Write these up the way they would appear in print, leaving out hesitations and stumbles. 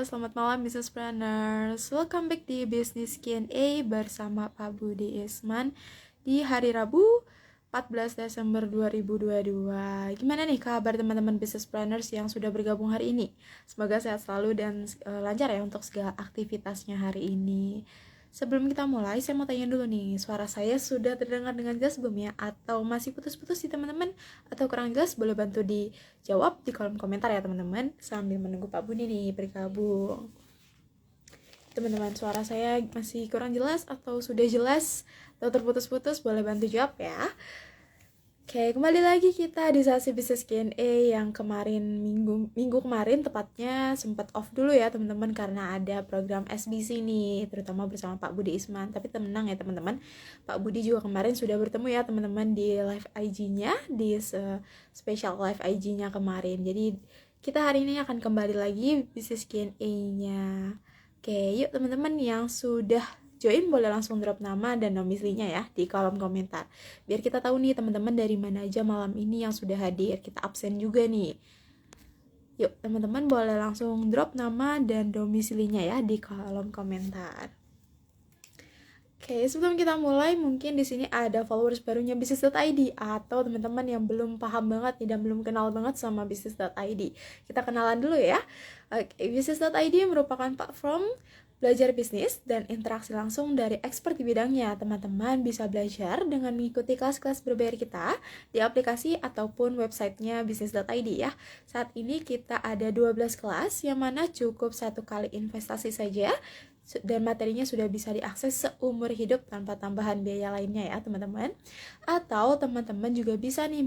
selamat malam Business Planners. Welcome back di Business Q&A bersama Pak Budi Isman di hari Rabu 14 Desember 2022. Gimana nih kabar teman-teman Business Planners yang sudah bergabung hari ini? Semoga sehat selalu dan lancar ya untuk segala aktivitasnya hari ini. Sebelum kita mulai, saya mau tanya dulu nih, suara saya sudah terdengar dengan jelas belum ya? Atau masih putus-putus sih teman-teman? Atau kurang jelas? Boleh bantu dijawab di kolom komentar ya teman-teman, sambil menunggu Pak Budi nih bergabung. Teman-teman, suara saya masih kurang jelas atau sudah jelas? Atau terputus-putus? Boleh bantu jawab ya. Oke, kembali lagi kita di sesi Business Q&A yang kemarin minggu kemarin tepatnya sempat off dulu ya teman-teman karena ada program SBC nih, terutama bersama Pak Budi Isman. Tapi tenang ya teman-teman, Pak Budi juga kemarin sudah bertemu ya teman-teman di live IG-nya, di special live IG-nya kemarin. Jadi kita hari ini akan kembali lagi Business Q&A-nya. Oke, yuk teman-teman yang sudah join boleh langsung drop nama dan domisilinya ya di kolom komentar. Biar kita tahu nih teman-teman dari mana aja malam ini yang sudah hadir. Kita absen juga nih. Yuk teman-teman boleh langsung drop nama dan domisilinya ya di kolom komentar. Oke, sebelum kita mulai mungkin di sini ada followers barunya Business.id atau teman-teman yang belum paham banget nih dan belum kenal banget sama Business.id. Kita kenalan dulu ya. Oke, Business.id merupakan platform belajar bisnis dan interaksi langsung dari expert di bidangnya. Teman-teman bisa belajar dengan mengikuti kelas-kelas berbayar kita di aplikasi ataupun websitenya Business.id ya. Saat ini kita ada 12 kelas yang mana cukup 1 kali investasi saja dan materinya sudah bisa diakses seumur hidup tanpa tambahan biaya lainnya ya teman-teman. Atau teman-teman juga bisa nih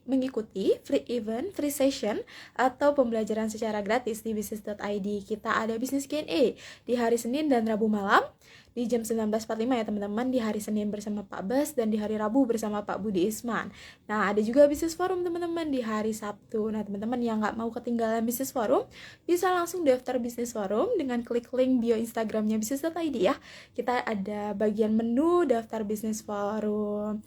mengikuti free event, free session atau pembelajaran secara gratis di business.id. Kita ada Business Q&A di hari Senin dan Rabu malam di jam 19.45 ya teman-teman, di hari Senin bersama Pak Bas dan di hari Rabu bersama Pak Budi Isman. Nah, ada juga Business Forum teman-teman di hari Sabtu. Nah, teman-teman yang nggak mau ketinggalan Business Forum, bisa langsung daftar Business Forum dengan klik link bio Instagramnya business.id ya. Kita ada bagian menu daftar Business Forum.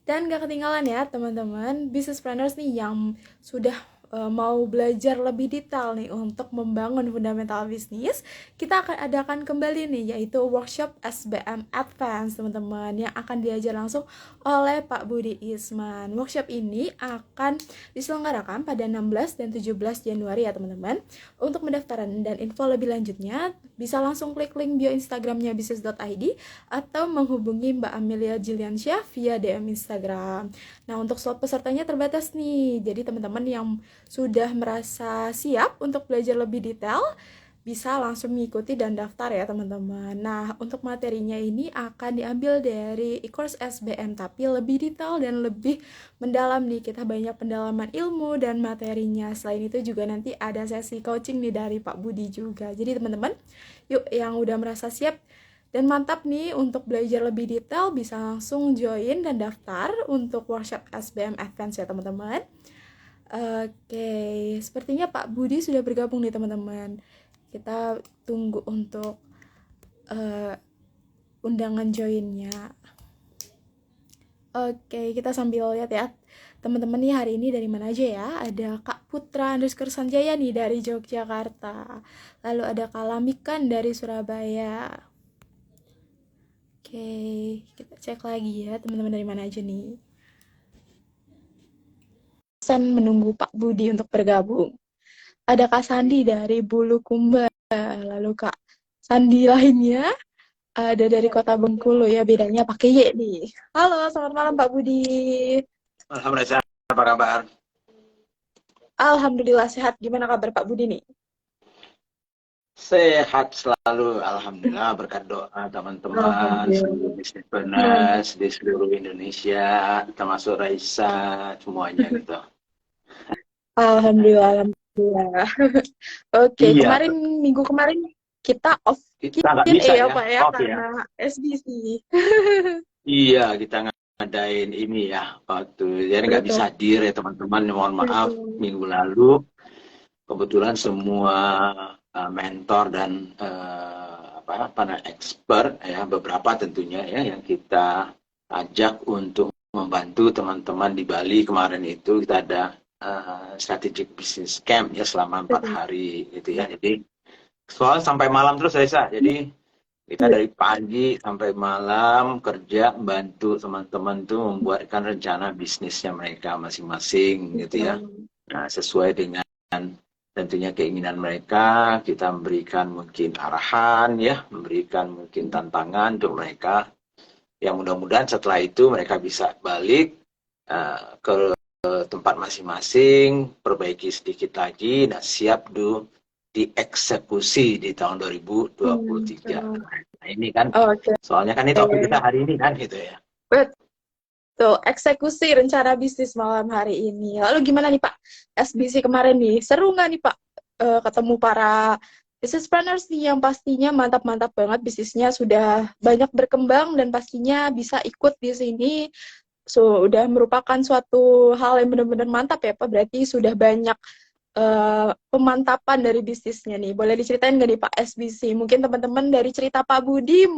Dan gak ketinggalan ya teman-teman, Business Planners nih yang sudah mau belajar lebih detail nih untuk membangun fundamental bisnis, kita akan adakan kembali nih yaitu workshop SBM Advance teman-teman yang akan diajar langsung oleh Pak Budi Isman. Workshop ini akan diselenggarakan pada 16 dan 17 Januari ya teman-teman. Untuk pendaftaran dan info lebih lanjutnya bisa langsung klik link bio Instagramnya business.id atau menghubungi Mbak Amelia Jiliansyah via DM Instagram. Nah, untuk slot pesertanya terbatas nih. Jadi teman-teman yang sudah merasa siap untuk belajar lebih detail bisa langsung mengikuti dan daftar ya teman-teman. Nah, untuk materinya ini akan diambil dari e-course SBM tapi lebih detail dan lebih mendalam nih. Kita banyak pendalaman ilmu dan materinya. Selain itu juga nanti ada sesi coaching nih dari Pak Budi juga. Jadi teman-teman, yuk yang udah merasa siap dan mantap nih untuk belajar lebih detail bisa langsung join dan daftar untuk workshop SBM Advance ya teman-teman. Oke, sepertinya Pak Budi sudah bergabung nih teman-teman. Kita tunggu untuk undangan joinnya. Oke, kita sambil lihat ya. Teman-teman nih hari ini dari mana aja ya? Ada Kak Putra _ Sanjaya nih dari Yogyakarta. Lalu ada Kak Lamikan dari Surabaya. Oke, kita cek lagi ya teman-teman dari mana aja nih. Menunggu Pak Budi untuk bergabung. Ada Kak Sandi dari Bulukumba, lalu Kak Sandi lainnya ada dari Kota Bengkulu ya, bedanya pakai Y nih. Halo, selamat malam Pak Budi. Alhamdulillah, apa kabar? Alhamdulillah sehat. Gimana kabar Pak Budi nih? Sehat selalu, alhamdulillah, berkat doa teman-teman, seluruh bisnis planners di seluruh Indonesia, termasuk Raisa, semuanya gitu. Alhamdulillah. Oke, Iya, minggu kemarin kita off kita nggak bisa ya, Pak ya, off karena ya. SBC. Iya, kita ngadain ini ya, waktu, jadi nggak bisa hadir ya teman-teman, mohon maaf, minggu lalu, kebetulan semua mentor dan para expert ya, beberapa tentunya ya yang kita ajak untuk membantu teman-teman di Bali kemarin itu kita ada strategic business camp ya selama 4 hari gitu ya. Jadi soal sampai malam terus Reza. Jadi kita dari pagi sampai malam kerja bantu teman-teman tuh membuatkan rencana bisnisnya mereka masing-masing gitu ya. Nah, sesuai dengan tentunya keinginan mereka, kita memberikan mungkin arahan ya, memberikan mungkin tantangan untuk mereka. Yang mudah-mudahan setelah itu mereka bisa balik ke tempat masing-masing, perbaiki sedikit lagi, nah siap dieksekusi di tahun 2023. Nah, ini kan, soalnya kan ini topik kita hari ini kan gitu ya. Betul, eksekusi rencana bisnis malam hari ini. Lalu gimana nih Pak, SBC kemarin nih, seru nggak nih Pak ketemu para business planners nih yang pastinya mantap-mantap banget bisnisnya, sudah banyak berkembang dan pastinya bisa ikut di sini. Sudah merupakan suatu hal yang benar-benar mantap ya Pak, berarti sudah banyak pemantapan dari bisnisnya nih. Boleh diceritain nggak nih Pak SBC? Mungkin teman-teman dari cerita Pak Budi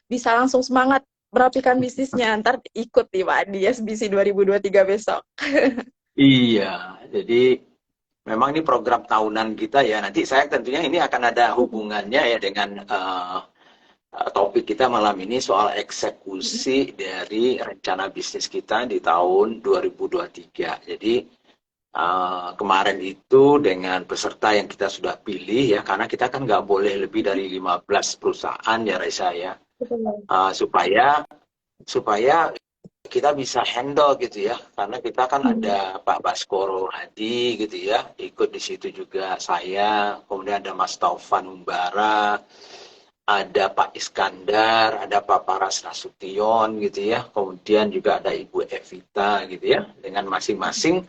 bisa langsung semangat merapikan bisnisnya, ntar ikut nih Pak di SBC 2023 besok. Iya, jadi memang ini program tahunan kita ya. Nanti saya tentunya ini akan ada hubungannya ya dengan topik kita malam ini soal eksekusi dari rencana bisnis kita di tahun 2023. Jadi kemarin itu dengan peserta yang kita sudah pilih ya, karena kita kan nggak boleh lebih dari 15 perusahaan ya Reza ya, supaya kita bisa handle gitu ya, karena kita kan ada Pak Baskoro Hadi gitu ya, ikut di situ juga saya, kemudian ada Mas Taufan Umbara, ada Pak Iskandar, ada Pak Paras Nasution gitu ya, kemudian juga ada Ibu Evita gitu ya, dengan masing-masing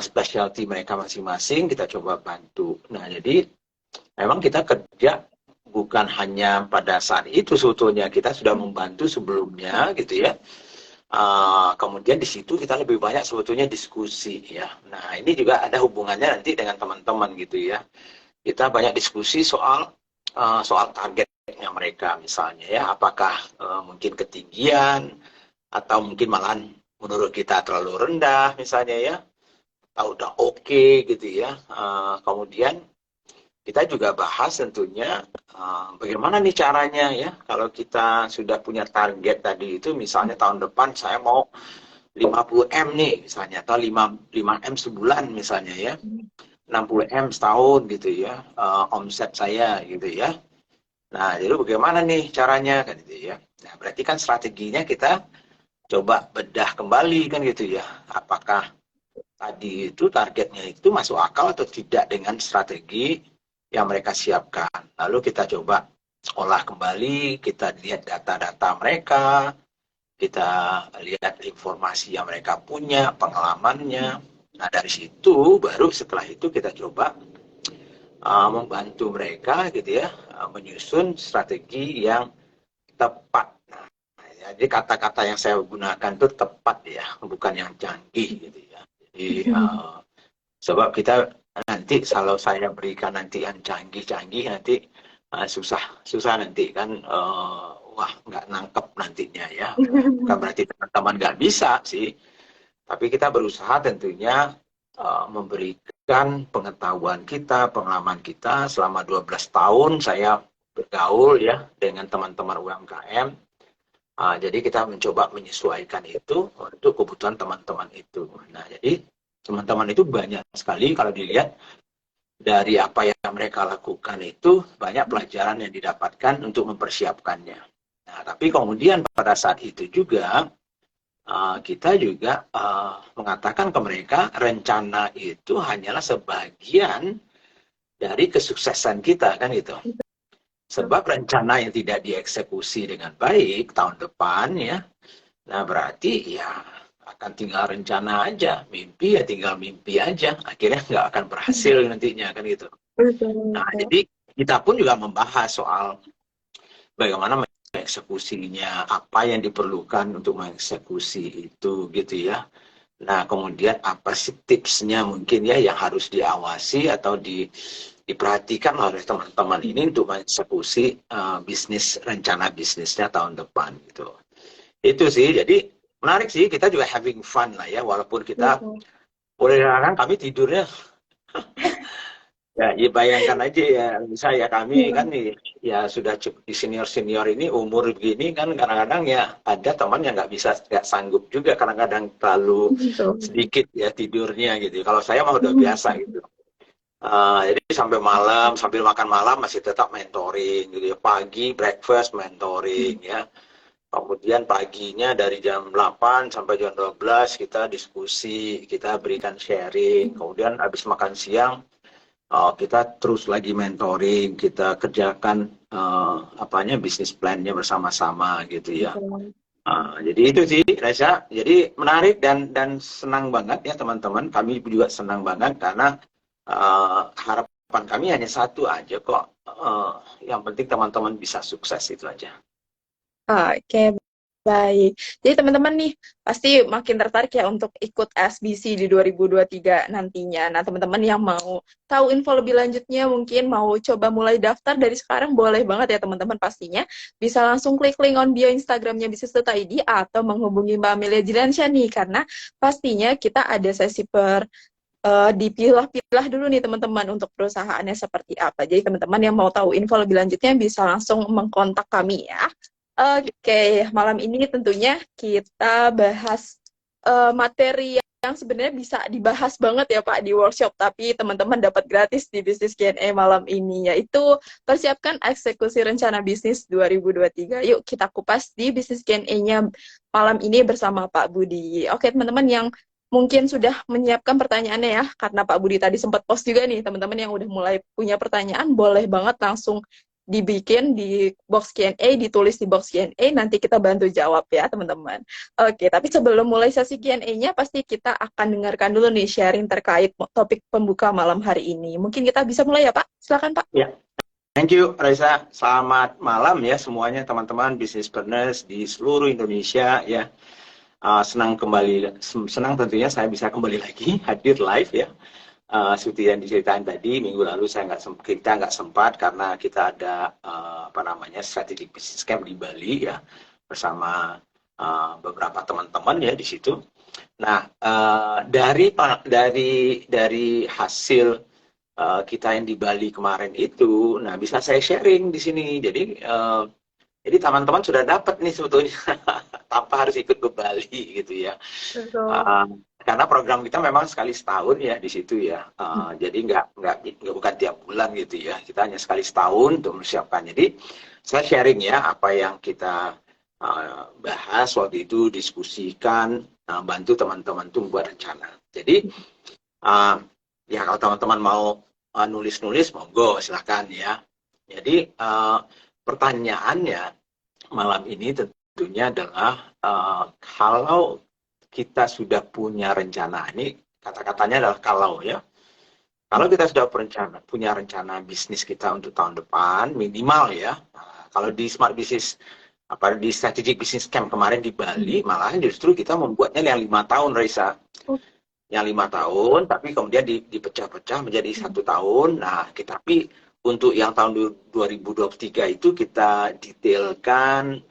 specialty mereka masing-masing kita coba bantu. Nah jadi memang kita kerja bukan hanya pada saat itu, sebetulnya kita sudah membantu sebelumnya gitu ya. Kemudian di situ kita lebih banyak sebetulnya diskusi ya. Nah ini juga ada hubungannya nanti dengan teman-teman gitu ya. Kita banyak diskusi soal targetnya mereka misalnya ya. Apakah mungkin ketinggian atau mungkin malah menurut kita terlalu rendah misalnya ya. Udah oke gitu ya. Kemudian kita juga bahas tentunya bagaimana nih caranya ya, kalau kita sudah punya target tadi itu, misalnya tahun depan saya mau 50M nih misalnya, atau 5M sebulan misalnya ya, 60M setahun gitu ya, omset saya gitu ya. Nah jadi bagaimana nih caranya kan gitu ya. Nah berarti kan strateginya kita coba bedah kembali kan gitu ya, apakah tadi itu targetnya itu masuk akal atau tidak dengan strategi yang mereka siapkan. Lalu kita coba olah kembali, kita lihat data-data mereka, kita lihat informasi yang mereka punya, pengalamannya. Nah dari situ, baru setelah itu kita coba membantu mereka gitu ya, menyusun strategi yang tepat. Nah, jadi kata-kata yang saya gunakan itu tepat ya, bukan yang canggih gitu ya. Jadi sebab kita nanti kalau saya berikan nanti yang canggih-canggih nanti susah nanti kan, wah nggak nangkep nantinya ya. Bukan berarti teman-teman nggak bisa sih, tapi kita berusaha tentunya memberikan pengetahuan kita, pengalaman kita selama 12 tahun saya bergaul ya dengan teman-teman UMKM. Jadi kita mencoba menyesuaikan itu untuk kebutuhan teman-teman itu. Nah, jadi teman-teman itu banyak sekali kalau dilihat dari apa yang mereka lakukan itu, banyak pelajaran yang didapatkan untuk mempersiapkannya. Nah, tapi kemudian pada saat itu juga kita juga mengatakan ke mereka, rencana itu hanyalah sebagian dari kesuksesan kita kan gitu. Sebab rencana yang tidak dieksekusi dengan baik tahun depan ya, nah berarti ya akan tinggal rencana aja, mimpi ya tinggal mimpi aja, akhirnya nggak akan berhasil nantinya kan gitu. Nah jadi kita pun juga membahas soal bagaimana mengeksekusinya, apa yang diperlukan untuk mengeksekusi itu gitu ya. Nah kemudian apa sih tipsnya mungkin ya yang harus diawasi atau diperhatikan oleh teman-teman ini untuk mengeksekusi rencana bisnisnya tahun depan gitu. Itu sih, jadi menarik sih, kita juga having fun lah ya, walaupun kita boleh kadang kami tidurnya Ya, ya bayangkan aja ya, saya kami Iya, kan nih, ya sudah cukup di senior-senior ini umur begini kan kadang-kadang ya ada teman yang nggak sanggup juga kadang-kadang terlalu betul. sedikit ya tidurnya gitu. Kalau saya mah udah biasa gitu. Jadi sampai malam, sambil makan malam masih tetap mentoring gitu ya. Pagi breakfast mentoring ya. Kemudian paginya dari jam 8 sampai jam 12 kita diskusi, kita berikan sharing. Kemudian habis makan siang kita terus lagi mentoring, kita kerjakan apanya bisnis plan-nya bersama-sama gitu ya. Betul. Jadi itu sih Reza, jadi menarik dan senang banget ya teman-teman. Kami juga senang banget karena harapan kami hanya satu aja kok. Yang penting teman-teman bisa sukses itu aja. Oke, baik. Jadi teman-teman nih pasti makin tertarik ya untuk ikut SBC di 2023 nantinya. Nah, teman-teman yang mau tahu info lebih lanjutnya, mungkin mau coba mulai daftar dari sekarang, boleh banget ya teman-teman pastinya. Bisa langsung klik link on bio Instagramnya Bisnis.id atau menghubungi Mbak Amelia Jilansyah nih, karena pastinya kita ada sesi dipilah-pilah dulu nih teman-teman untuk perusahaannya seperti apa. Jadi teman-teman yang mau tahu info lebih lanjutnya bisa langsung mengkontak kami ya. Oke, malam ini tentunya kita bahas materi yang sebenarnya bisa dibahas banget ya Pak di workshop, tapi teman-teman dapat gratis di Bisnis Q&A malam ini, yaitu persiapkan eksekusi rencana bisnis 2023. Yuk kita kupas di Bisnis Q&A-nya malam ini bersama Pak Budi. Oke teman-teman yang mungkin sudah menyiapkan pertanyaannya ya, karena Pak Budi tadi sempat post juga nih, teman-teman yang udah mulai punya pertanyaan, boleh banget langsung dibikin di box Q&A, ditulis di box Q&A, nanti kita bantu jawab ya teman-teman. Oke, tapi sebelum mulai sesi Q&A-nya, pasti kita akan dengarkan dulu nih sharing terkait topik pembuka malam hari ini. Mungkin kita bisa mulai ya Pak? Silakan Pak. Ya, thank you Reza. Selamat malam ya semuanya teman-teman bisnis partners di seluruh Indonesia ya. Senang tentunya saya bisa kembali lagi hadir live ya. Seperti yang diceritain tadi minggu lalu kita nggak sempat karena kita ada apa namanya strategic business camp di Bali ya bersama beberapa teman-teman ya di situ. Nah dari hasil kita yang di Bali kemarin itu, nah bisa saya sharing di sini. Jadi teman-teman sudah dapat nih sebetulnya tanpa harus ikut ke Bali gitu ya. Betul. Uh, karena program kita memang sekali setahun ya di situ ya. Jadi nggak bukan tiap bulan gitu ya. Kita hanya sekali setahun untuk mempersiapkan. Jadi saya sharing ya apa yang kita bahas waktu itu, diskusikan, bantu teman-teman tuh buat rencana. Jadi uh, ya kalau teman-teman mau nulis-nulis monggo silahkan ya. Jadi pertanyaannya malam ini tentunya adalah kalau kita sudah punya rencana, ini kata-katanya adalah kalau ya, kalau kita sudah punya rencana bisnis kita untuk tahun depan minimal ya, kalau di Smart Business apa di Strategic Business Camp kemarin di Bali, malahan justru kita membuatnya yang 5 tahun, Raisa, yang 5 tahun, tapi kemudian dipecah-pecah menjadi 1 tahun. Nah, tapi untuk yang tahun 2023 itu kita detailkan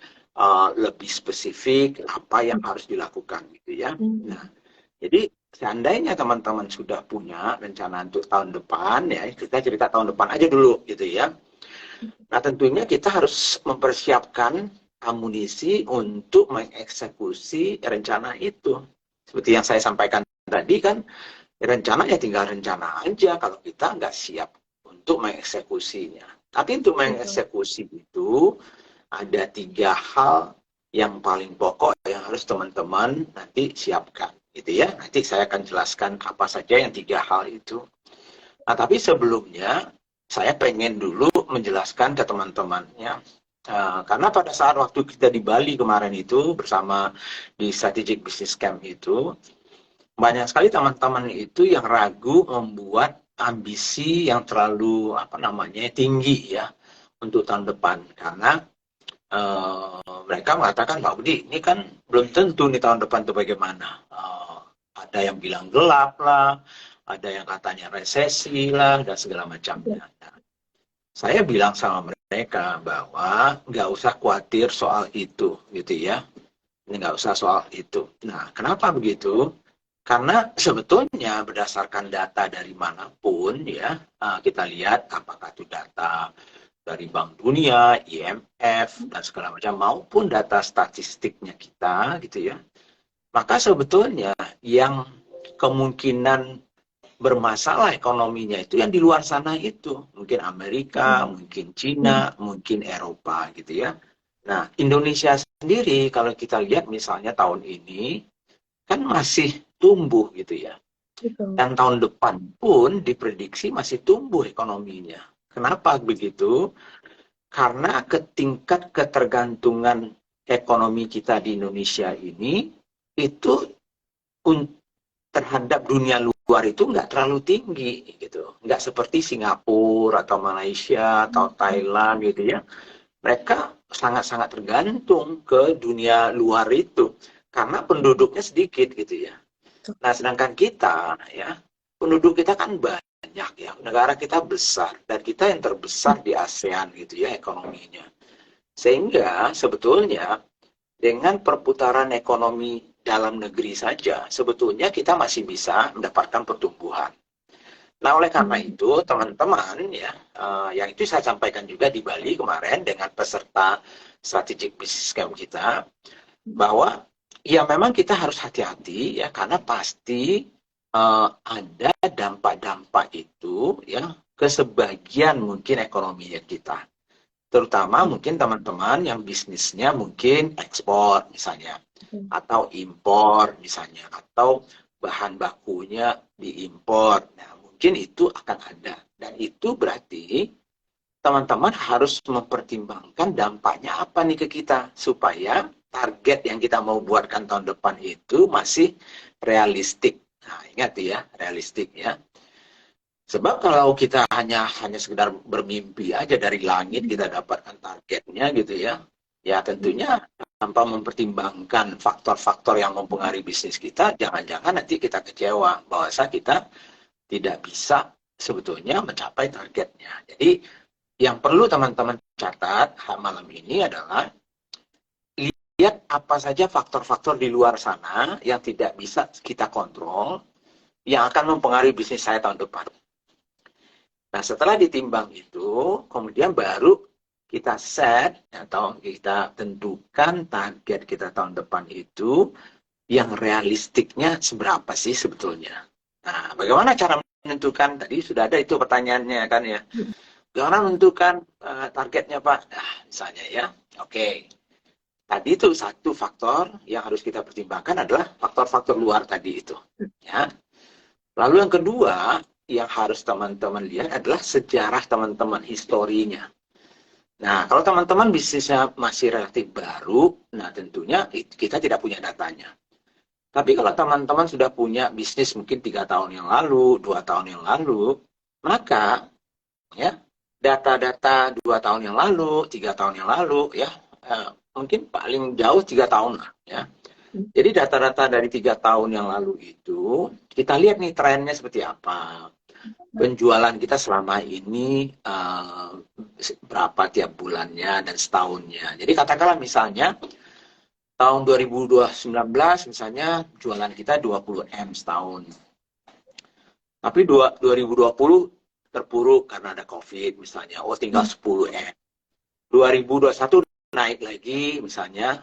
lebih spesifik apa yang harus dilakukan gitu ya. Nah, jadi seandainya teman-teman sudah punya rencana untuk tahun depan ya, kita cerita tahun depan aja dulu gitu ya. Nah, tentunya kita harus mempersiapkan amunisi untuk mengeksekusi rencana itu. Seperti yang saya sampaikan tadi kan, rencana ya tinggal rencana aja kalau kita nggak siap untuk mengeksekusinya. Tapi untuk mengeksekusi itu ada 3 hal yang paling pokok yang harus teman-teman nanti siapkan, gitu ya. Nanti saya akan jelaskan apa saja yang 3 hal itu. Nah, tapi sebelumnya saya pengen dulu menjelaskan ke teman-temannya. Karena pada saat waktu kita di Bali kemarin itu bersama di Strategic Business Camp itu, banyak sekali teman-teman itu yang ragu membuat ambisi yang terlalu apa namanya tinggi ya untuk tahun depan karena mereka mengatakan Pak Budi ini kan belum tentu nih tahun depan itu bagaimana, ada yang bilang gelap lah, ada yang katanya resesi lah dan segala macamnya. Nah, saya bilang sama mereka bahwa nggak usah khawatir soal itu gitu ya, ini nggak usah soal itu. Nah, kenapa begitu? Karena sebetulnya berdasarkan data dari manapun ya, kita lihat apakah itu data dari Bank Dunia, IMF, dan segala macam, maupun data statistiknya kita gitu ya. Maka sebetulnya yang kemungkinan bermasalah ekonominya itu yang di luar sana itu. Mungkin Amerika, mungkin Cina, mungkin Eropa gitu ya. Nah, Indonesia sendiri kalau kita lihat misalnya tahun ini, kan masih tumbuh gitu ya. Betul. Dan tahun depan pun diprediksi masih tumbuh ekonominya. Kenapa begitu? Karena tingkat ketergantungan ekonomi kita di Indonesia ini itu terhadap dunia luar itu nggak terlalu tinggi gitu. Nggak seperti Singapura atau Malaysia atau Thailand gitu ya. Mereka sangat-sangat tergantung ke dunia luar itu karena penduduknya sedikit gitu ya. Nah, sedangkan kita ya, penduduk kita kan banyak ya. Negara kita besar dan kita yang terbesar di ASEAN gitu ya ekonominya. Sehingga sebetulnya dengan perputaran ekonomi dalam negeri saja, sebetulnya kita masih bisa mendapatkan pertumbuhan. Nah, oleh karena itu, teman-teman ya, yang itu saya sampaikan juga di Bali kemarin dengan peserta strategic business camp kita, bahwa ya memang kita harus hati-hati ya, karena pasti ada dampak-dampak itu ya ke sebagian mungkin ekonominya kita. Terutama mungkin teman-teman yang bisnisnya mungkin ekspor misalnya, atau impor misalnya, atau bahan bakunya diimpor. Nah, mungkin itu akan ada. Dan itu berarti teman-teman harus mempertimbangkan dampaknya apa nih ke kita, supaya target yang kita mau buatkan tahun depan itu masih realistik. Nah, ingat ya, realistik ya. Sebab kalau kita hanya sekedar bermimpi aja dari langit kita dapatkan targetnya gitu ya, ya tentunya tanpa mempertimbangkan faktor-faktor yang mempengaruhi bisnis kita, jangan-jangan nanti kita kecewa bahwa kita tidak bisa sebetulnya mencapai targetnya. Jadi yang perlu teman-teman catat malam ini adalah lihat apa saja faktor-faktor di luar sana yang tidak bisa kita kontrol yang akan mempengaruhi bisnis saya tahun depan. Nah, setelah ditimbang itu, kemudian baru kita set atau kita tentukan target kita tahun depan itu yang realistiknya seberapa sih sebetulnya. Nah, bagaimana cara menentukan? Tadi sudah ada itu pertanyaannya kan ya. Bagaimana menentukan targetnya Pak? Nah, misalnya ya, oke. Tadi itu satu faktor yang harus kita pertimbangkan adalah faktor-faktor luar tadi itu. Ya. Lalu yang kedua, yang harus teman-teman lihat adalah sejarah teman-teman, historinya. Nah, kalau teman-teman bisnisnya masih relatif baru, nah tentunya kita tidak punya datanya. Tapi kalau teman-teman sudah punya bisnis mungkin 3 tahun yang lalu, 2 tahun yang lalu, maka ya data-data 2 tahun yang lalu, 3 tahun yang lalu, ya mungkin paling jauh 3 tahun lah, ya. Jadi data-data dari 3 tahun yang lalu itu, kita lihat nih trennya seperti apa. Penjualan kita selama ini berapa tiap bulannya dan setahunnya. Jadi katakanlah misalnya tahun 2019 misalnya jualan kita 20M setahun. Tapi 2020 terpuruk karena ada COVID misalnya. Oh tinggal 10M. 2021 naik lagi misalnya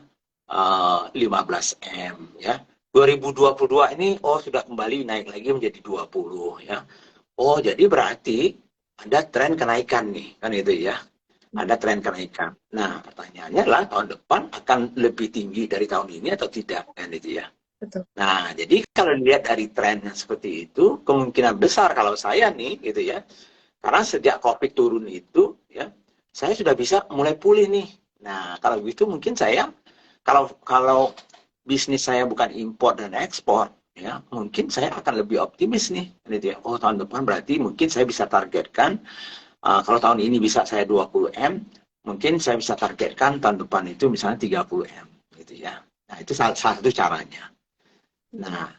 15M ya. 2022 ini sudah kembali naik lagi menjadi 20 ya. Oh, jadi berarti ada tren kenaikan nih, kan itu ya. Ada tren kenaikan. Nah, pertanyaannya adalah tahun depan akan lebih tinggi dari tahun ini atau tidak, kan itu ya. Betul. Nah, jadi kalau dilihat dari tren yang seperti itu, kemungkinan besar kalau saya nih gitu ya. Karena sejak COVID turun itu ya, saya sudah bisa mulai pulih nih. Nah, kalau gitu mungkin saya kalau bisnis saya bukan impor dan ekspor, ya mungkin saya akan lebih optimis nih, gitu ya. Oh tahun depan berarti mungkin saya bisa targetkan, kalau tahun ini bisa saya 20M, mungkin saya bisa targetkan tahun depan itu misalnya 30M, gitu ya. Nah itu salah satu caranya. Nah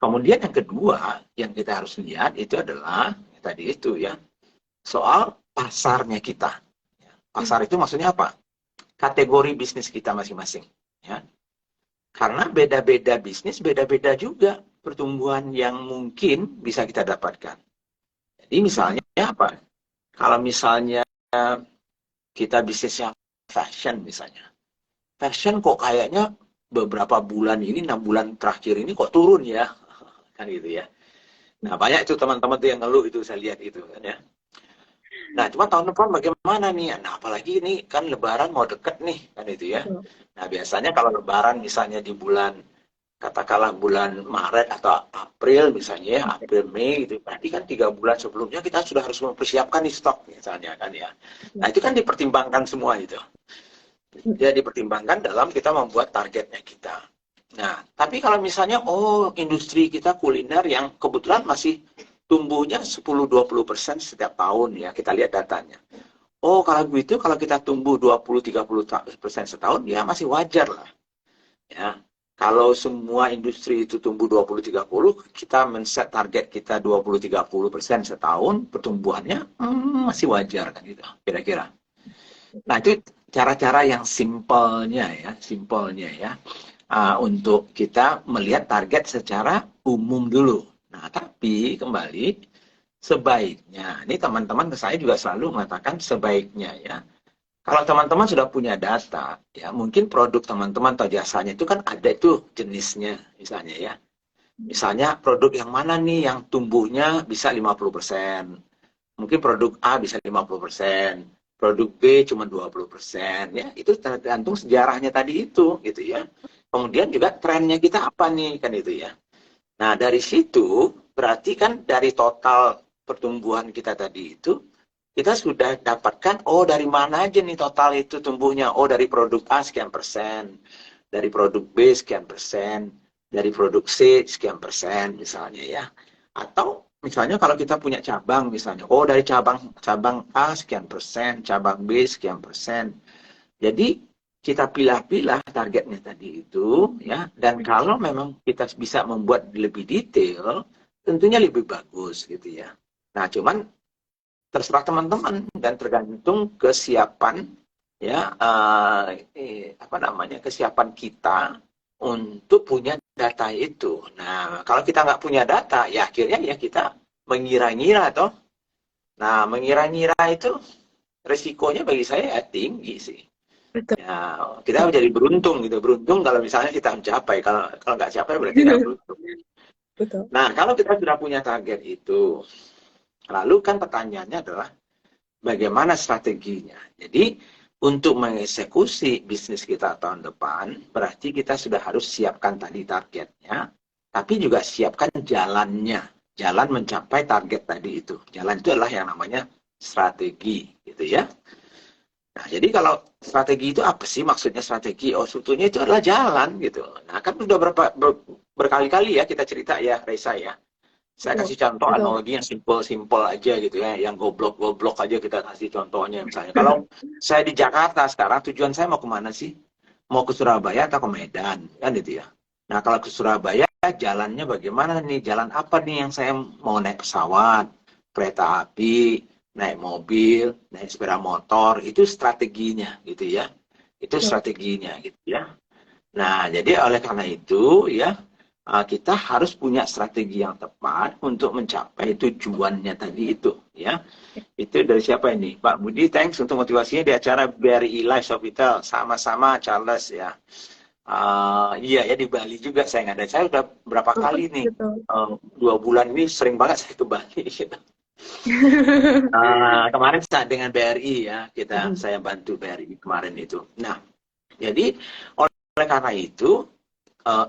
kemudian yang kedua yang kita harus lihat itu adalah tadi itu ya, soal pasarnya kita. Pasar itu maksudnya apa? Kategori bisnis kita masing-masing, ya. Karena beda-beda bisnis, beda-beda juga pertumbuhan yang mungkin bisa kita dapatkan. Jadi misalnya apa? Kalau misalnya kita bisnisnya fashion misalnya. Fashion kok kayaknya beberapa bulan ini, 6 bulan terakhir ini kok turun ya. Kan gitu ya. Nah, banyak itu teman-teman tuh yang ngeluh itu, saya lihat itu kan ya. Nah, cuma tahun depan bagaimana nih? Nah, apalagi ini kan lebaran mau deket nih, kan itu ya. Nah, biasanya kalau lebaran misalnya di bulan, katakanlah bulan Maret atau April misalnya ya, April, Mei gitu. Berarti kan 3 bulan sebelumnya kita sudah harus mempersiapkan nih stok misalnya kan ya. Nah, itu kan dipertimbangkan semua itu. Ya, dipertimbangkan dalam kita membuat targetnya kita. Nah, tapi kalau misalnya, industri kita kuliner yang kebetulan masih tumbuhnya 10-20% setiap tahun ya, kita lihat datanya. Kalau begitu, kalau kita tumbuh 20-30% setahun, ya masih wajar lah. Ya, kalau semua industri itu tumbuh 20-30, kita men-set target kita 20-30% setahun, pertumbuhannya masih wajar kan gitu, kira-kira. Nah, itu cara-cara yang simpelnya ya, untuk kita melihat target secara umum dulu. Nah, tapi kembali, sebaiknya, ini teman-teman ke saya juga selalu mengatakan sebaiknya ya, kalau teman-teman sudah punya data, ya mungkin produk teman-teman atau jasanya itu kan ada itu jenisnya, misalnya ya. Misalnya produk yang mana nih yang tumbuhnya bisa 50%. Mungkin produk A bisa 50%, produk B cuma 20%, ya itu tergantung sejarahnya tadi itu, gitu ya. Kemudian juga trennya kita apa nih, kan itu ya. Nah, dari situ berarti kan dari total pertumbuhan kita tadi itu, kita sudah dapatkan, dari mana aja nih total itu tumbuhnya. Dari produk A sekian persen, dari produk B sekian persen, dari produk C sekian persen misalnya ya. Atau misalnya kalau kita punya cabang misalnya, dari cabang A sekian persen, cabang B sekian persen. Jadi kita pilah-pilah targetnya tadi itu ya, dan kalau memang kita bisa membuat lebih detail, tentunya lebih bagus gitu ya. Nah, cuman terserah teman-teman dan tergantung kesiapan ya, kesiapan kita untuk punya data itu. Nah, kalau kita nggak punya data, ya akhirnya ya kita mengira-ngira toh. Nah, mengira-ngira itu resikonya bagi saya ya tinggi sih. Betul. Ya, kita menjadi beruntung gitu. Beruntung kalau misalnya kita mencapai. Kalau nggak capai berarti nggak beruntung. Betul. Nah, kalau kita sudah punya target itu, lalu kan pertanyaannya adalah bagaimana strateginya. Jadi, untuk mengeksekusi bisnis kita tahun depan, berarti kita sudah harus siapkan tadi targetnya, tapi juga siapkan jalannya. Jalan mencapai target tadi itu. Jalan itu adalah yang namanya strategi, gitu ya. Nah, jadi kalau strategi itu apa sih maksudnya strategi? Sebetulnya itu adalah jalan gitu. Nah, kan udah berkali-kali ya kita cerita ya, Reza ya. Saya kasih contoh analogi yang simple aja gitu ya, yang goblok aja kita kasih contohnya misalnya. Kalau saya di Jakarta sekarang, tujuan saya mau kemana sih? Mau ke Surabaya atau ke Medan, kan gitu ya. Nah, kalau ke Surabaya, jalannya bagaimana nih? Jalan apa nih yang saya mau naik pesawat, kereta api, naik mobil, naik sepeda motor, itu strateginya gitu ya. Itu strateginya gitu ya. Nah, jadi oleh karena itu ya, kita harus punya strategi yang tepat untuk mencapai tujuannya tadi itu ya. Itu dari siapa ini? Pak Budi, thanks untuk motivasinya di acara BRI Live Sofitel. Sama-sama Charles ya. Iya ya, di Bali juga saya nggak ada. Saya udah berapa kali nih, 2 bulan ini sering banget saya ke Bali gitu. Kemarin saat dengan BRI ya, saya bantu BRI kemarin itu. Nah, jadi oleh karena itu,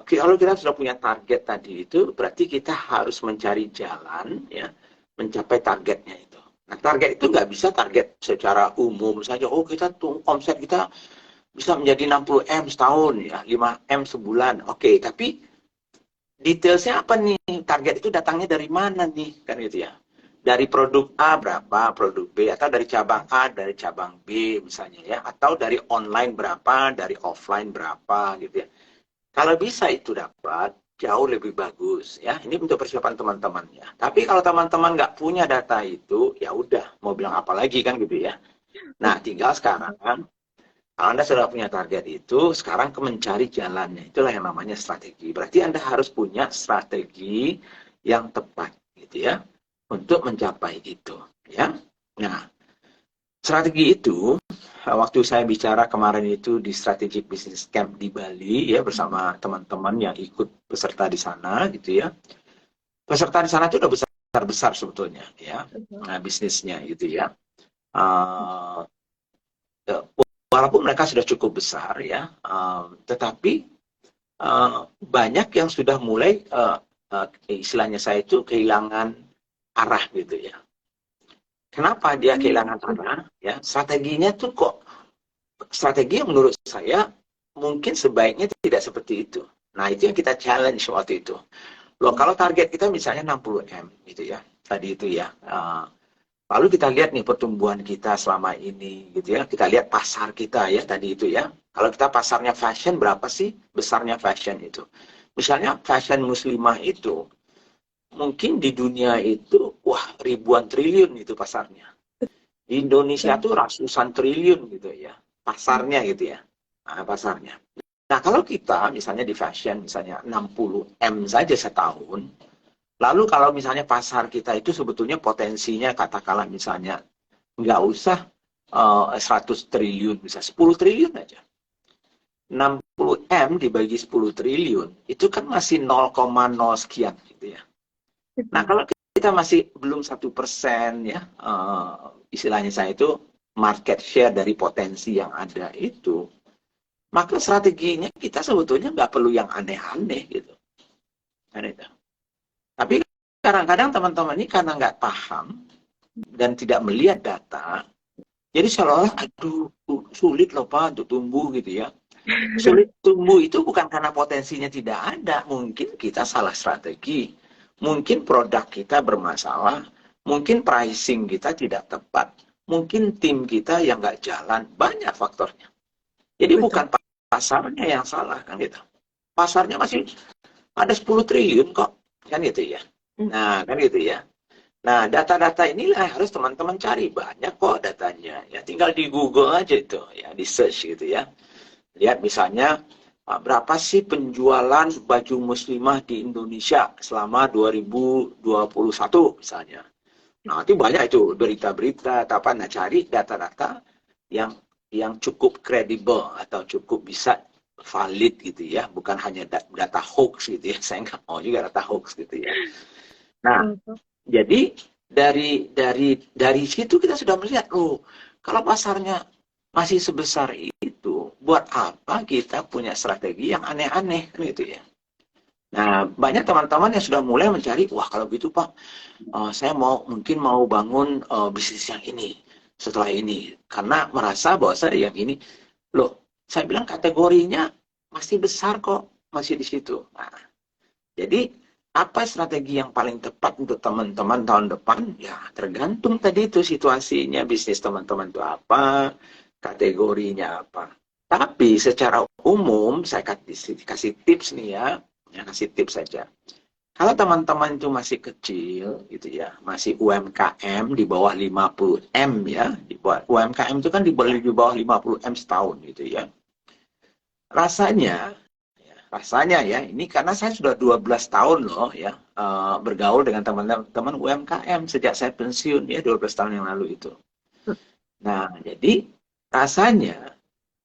kalau kita sudah punya target tadi itu, berarti kita harus mencari jalan ya, mencapai targetnya itu. Nah, target itu nggak bisa target secara umum saja. Kita tuh omset kita bisa menjadi 60 M setahun ya, 5 M sebulan. Oke, tapi detailsnya apa nih? Target itu datangnya dari mana nih? Kan gitu ya. Dari produk A berapa, produk B, atau dari cabang A, dari cabang B misalnya ya, atau dari online berapa, dari offline berapa gitu ya. Kalau bisa itu dapat, jauh lebih bagus ya. Ini untuk persiapan teman-teman ya. Tapi kalau teman-teman nggak punya data itu, ya udah, mau bilang apa lagi kan gitu ya. Nah, tinggal sekarang Kalau Anda sudah punya target itu, sekarang mencari jalannya. Itulah yang namanya strategi. Berarti Anda harus punya strategi yang tepat, gitu ya, untuk mencapai itu. Ya, nah, strategi itu, waktu saya bicara kemarin itu di Strategic Business Camp di Bali, ya, bersama teman-teman yang ikut peserta di sana, gitu ya. Peserta di sana itu udah besar-besar sebetulnya, ya, nah, bisnisnya, gitu ya. Uh, Walaupun mereka sudah cukup besar ya, tetapi banyak yang sudah mulai istilahnya saya itu kehilangan arah gitu ya. Kenapa dia kehilangan arah? Ya, strateginya tuh kok strategi yang menurut saya mungkin sebaiknya tidak seperti itu. Nah, itu yang kita challenge waktu itu. Loh, kalau target kita misalnya 60M gitu ya, tadi itu ya. Lalu kita lihat nih pertumbuhan kita selama ini gitu ya. Kita lihat pasar kita ya tadi itu ya. Kalau kita pasarnya fashion, berapa sih besarnya fashion itu? Misalnya fashion muslimah itu mungkin di dunia itu wah ribuan triliun itu pasarnya. Di Indonesia tuh ratusan triliun gitu ya. Pasarnya gitu ya. Nah, pasarnya. Nah, kalau kita misalnya di fashion misalnya 60M saja setahun, lalu kalau misalnya pasar kita itu sebetulnya potensinya katakanlah misalnya nggak usah 100 triliun, bisa 10 triliun aja. 60M dibagi 10 triliun, itu kan masih 0,0 sekian gitu ya. Nah, kalau kita masih belum 1% ya, istilahnya saya itu market share dari potensi yang ada itu, maka strateginya kita sebetulnya nggak perlu yang aneh-aneh gitu. Tapi kadang-kadang teman-teman ini karena nggak paham dan tidak melihat data, jadi seolah-olah, aduh, sulit loh Pak untuk tumbuh gitu ya. Sulit tumbuh itu bukan karena potensinya tidak ada, mungkin kita salah strategi, mungkin produk kita bermasalah, mungkin pricing kita tidak tepat, mungkin tim kita yang nggak jalan, banyak faktornya. Jadi bukan pasarnya yang salah kan gitu. Pasarnya masih ada 10 triliun kok, kan gitu ya. Nah, kan gitu ya. Nah, data-data inilah harus teman-teman cari. Banyak kok datanya. Ya, tinggal di Google aja itu, ya, di search gitu ya. Lihat misalnya, berapa sih penjualan baju muslimah di Indonesia selama 2021 misalnya. Nah, itu banyak itu berita-berita, apa, nah cari data-data yang cukup kredibel atau cukup bisa valid gitu ya. Bukan hanya data hoax gitu ya. Saya nggak mau juga data hoax gitu ya. Nah, jadi dari situ kita sudah melihat, oh, kalau pasarnya masih sebesar itu, buat apa kita punya strategi yang aneh-aneh kan gitu ya. Nah, banyak teman-teman yang sudah mulai mencari, wah kalau gitu Pak, saya mungkin mau bangun bisnis yang ini setelah ini, karena merasa bahwa saya yang ini, loh, saya bilang kategorinya masih besar kok, masih di situ. Nah, jadi apa strategi yang paling tepat untuk teman-teman tahun depan? Ya, tergantung tadi itu situasinya, bisnis teman-teman itu apa, kategorinya apa. Tapi secara umum, saya kasih tips nih ya, kasih tips saja. Kalau teman-teman itu masih kecil, gitu ya, masih UMKM di bawah 50M ya, di bawah, UMKM itu kan di bawah 50M setahun gitu ya. Rasanya ya, ini karena saya sudah 12 tahun loh ya, bergaul dengan teman-teman UMKM sejak saya pensiun ya 12 tahun yang lalu itu. Nah, jadi rasanya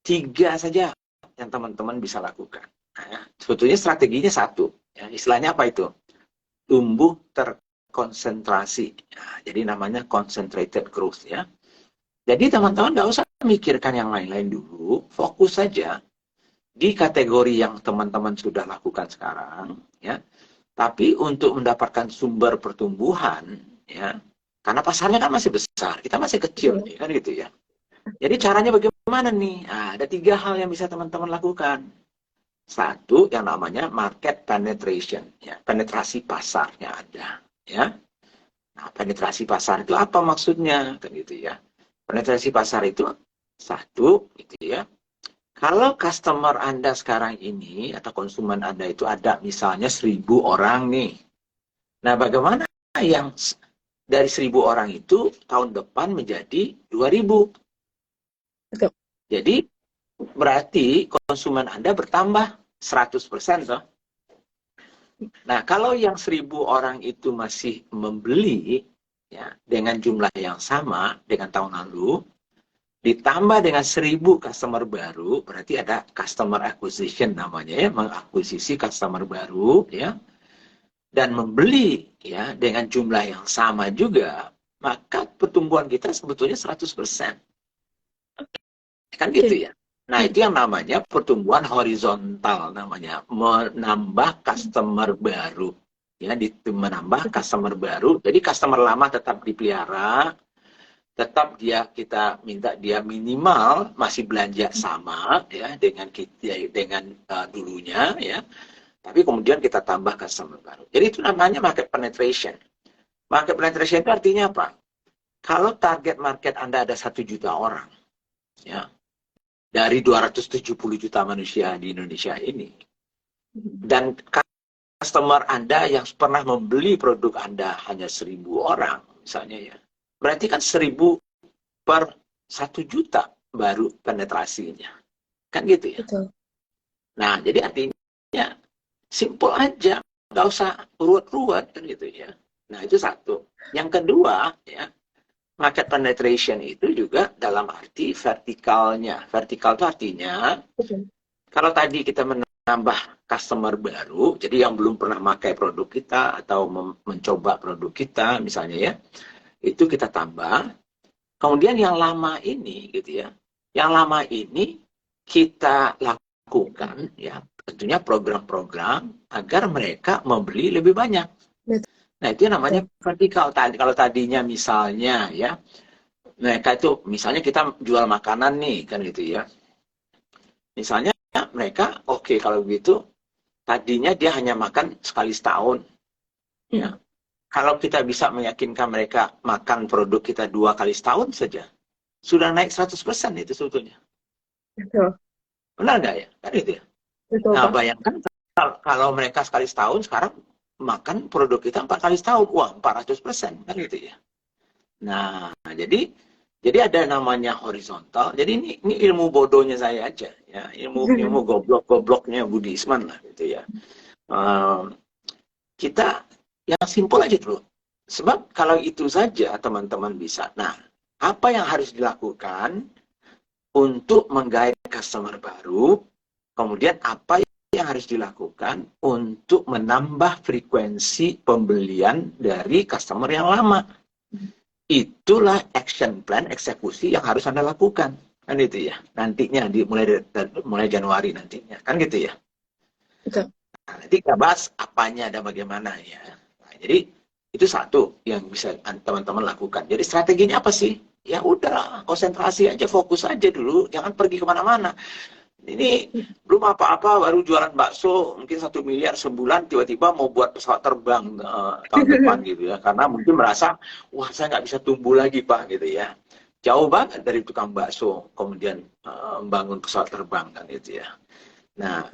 3 saja yang teman-teman bisa lakukan. Nah, sebetulnya strateginya satu, ya, istilahnya apa itu? Tumbuh terkonsentrasi. Nah, jadi namanya concentrated growth ya. Jadi teman-teman nggak usah mikirkan yang lain-lain dulu, fokus saja di kategori yang teman-teman sudah lakukan sekarang, ya. Tapi untuk mendapatkan sumber pertumbuhan, ya, karena pasarnya kan masih besar, kita masih kecil, kan gitu ya. Jadi caranya bagaimana nih? Nah, ada 3 hal yang bisa teman-teman lakukan. Satu, yang namanya market penetration, ya, penetrasi pasarnya ada, ya. Nah, penetrasi pasar itu apa maksudnya, kan gitu ya. Penetrasi pasar itu satu, gitu ya. Kalau customer Anda sekarang ini atau konsumen Anda itu ada misalnya 1.000 orang nih. Nah, bagaimana yang dari 1.000 orang itu tahun depan menjadi 2.000? Jadi berarti konsumen Anda bertambah 100% toh. Nah, kalau yang 1.000 orang itu masih membeli ya dengan jumlah yang sama dengan tahun lalu, ditambah dengan 1.000 customer baru, berarti ada customer acquisition namanya ya, mengakuisisi customer baru ya, dan membeli ya dengan jumlah yang sama juga, maka pertumbuhan kita sebetulnya 100%. Kan gitu ya. Nah, itu yang namanya pertumbuhan horizontal namanya, menambah customer baru. Ya, menambah customer baru. Jadi customer lama tetap dipelihara, tetap kita minta dia minimal masih belanja sama ya dengan kita dengan dulunya ya. Tapi kemudian kita tambah customer baru. Jadi itu namanya market penetration. Market penetration itu artinya apa? Kalau target market Anda ada 1 juta orang, ya, dari 270 juta manusia di Indonesia ini, dan customer Anda yang pernah membeli produk Anda hanya 1.000 orang, misalnya ya, berarti kan 1.000 per 1 juta baru penetrasinya. Kan gitu ya? Betul. Nah, jadi artinya simple aja, nggak usah ruwet-ruwet kan gitu ya. Nah, itu satu. Yang kedua, ya, market penetration itu juga dalam arti vertikalnya. Vertikal itu artinya, kalau tadi kita menambah customer baru, jadi yang belum pernah pakai produk kita atau mencoba produk kita misalnya ya, itu kita tambah. Kemudian yang lama ini gitu ya, yang lama ini kita lakukan ya, tentunya program-program agar mereka membeli lebih banyak. Nah, itu namanya vertikal. Kalau tadinya misalnya ya, mereka itu misalnya kita jual makanan nih kan gitu ya. Misalnya mereka oke, kalau begitu tadinya dia hanya makan sekali setahun. Ya. Kalau kita bisa meyakinkan mereka makan produk kita 2 kali setahun saja, sudah naik 100% itu sebetulnya. Betul. Benar nggak ya? Kan itu ya. Betul, Nah, Pak. bayangkan kalau mereka sekali setahun, sekarang makan produk kita 4 kali setahun. Wah, 400%. Kan gitu ya. Nah, jadi ada namanya horizontal. Jadi ini ilmu bodohnya saya aja. Ya. Ilmu gobloknya Budi Isman lah gitu ya. Kita yang simpel aja dulu. Sebab kalau itu saja teman-teman bisa. Nah, apa yang harus dilakukan untuk menggait customer baru? Kemudian apa yang harus dilakukan untuk menambah frekuensi pembelian dari customer yang lama? Itulah action plan, eksekusi yang harus Anda lakukan. Kan itu ya. Nantinya mulai Januari nantinya. Kan gitu ya. Betul. Nah, nanti kita bahas apanya dan bagaimana ya. Nah, jadi itu satu yang bisa teman-teman lakukan. Jadi strateginya apa sih? Ya udah, konsentrasi aja, fokus aja dulu, jangan pergi kemana-mana. Ini belum apa-apa, baru jualan bakso, mungkin 1 miliar sebulan, tiba-tiba mau buat pesawat terbang tahun depan gitu ya. Karena mungkin merasa, wah saya nggak bisa tumbuh lagi Pak gitu ya. Jauh banget dari tukang bakso, kemudian membangun pesawat terbang kan gitu ya. Nah,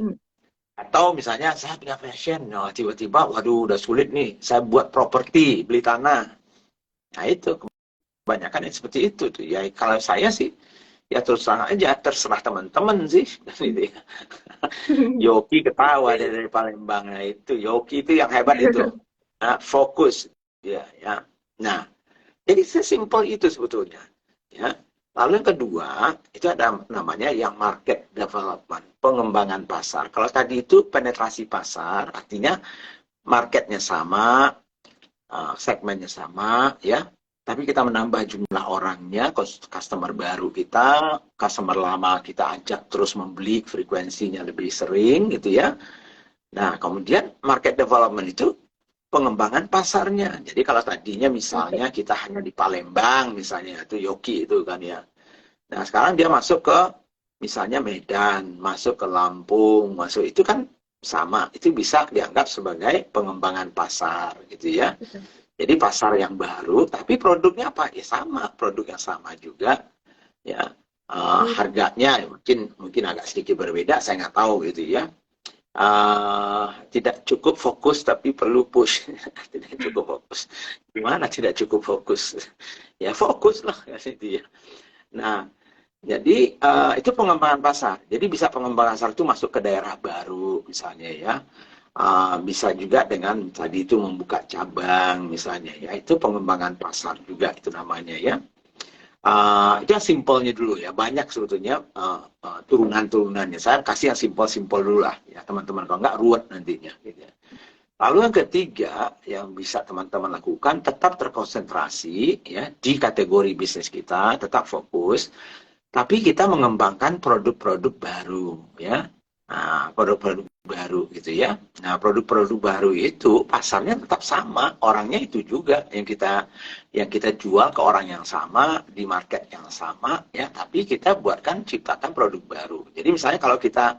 atau misalnya saya punya passion, nah, tiba-tiba waduh udah sulit nih, saya buat properti, beli tanah. Nah itu, kebanyakan yang seperti itu tuh. Ya kalau saya sih, ya terus terang aja, terserah teman-teman sih. Yoki ketawa dari Palembang. Nah itu, Yoki itu yang hebat itu. Nah, fokus. Ya, ya. Nah, jadi sesimpel itu sebetulnya. Ya. Lalu yang kedua, itu ada namanya yang market development, pengembangan pasar. Kalau tadi itu penetrasi pasar, artinya marketnya sama, segmennya sama, ya. Tapi kita menambah jumlah orangnya, customer baru kita, customer lama kita ajak terus membeli, frekuensinya lebih sering gitu ya. Nah, kemudian market development itu pengembangan pasarnya. Jadi kalau tadinya misalnya kita hanya di Palembang misalnya, itu Yoki itu kan ya. Nah, sekarang dia masuk ke misalnya Medan, masuk ke Lampung, masuk itu kan sama. Itu bisa dianggap sebagai pengembangan pasar gitu ya. Jadi pasar yang baru, tapi produknya apa? Ya sama, produk yang sama juga. Ya, harganya mungkin agak sedikit berbeda, saya nggak tahu gitu ya. Tidak cukup fokus, tapi perlu push. Tidak cukup fokus. Gimana tidak cukup fokus? Ya fokus lah, ya gitu ya. Nah, Jadi itu pengembangan pasar. Jadi bisa pengembangan pasar itu masuk ke daerah baru misalnya ya. Bisa juga dengan tadi itu membuka cabang misalnya ya. Itu pengembangan pasar juga itu namanya ya. Itu yang simpelnya dulu ya. Banyak sebetulnya turunan-turunannya. Saya kasih yang simpel-simpel dulu lah ya teman-teman. Kalau nggak ruwet nantinya. Gitu ya. Lalu yang ketiga yang bisa teman-teman lakukan tetap terkonsentrasi ya di kategori bisnis kita, tetap fokus, tapi kita mengembangkan produk-produk baru ya. Nah, produk-produk baru gitu ya. Nah, produk-produk baru itu pasarnya tetap sama, orangnya itu juga yang kita jual ke orang yang sama di market yang sama ya, tapi kita ciptakan produk baru. Jadi misalnya kalau kita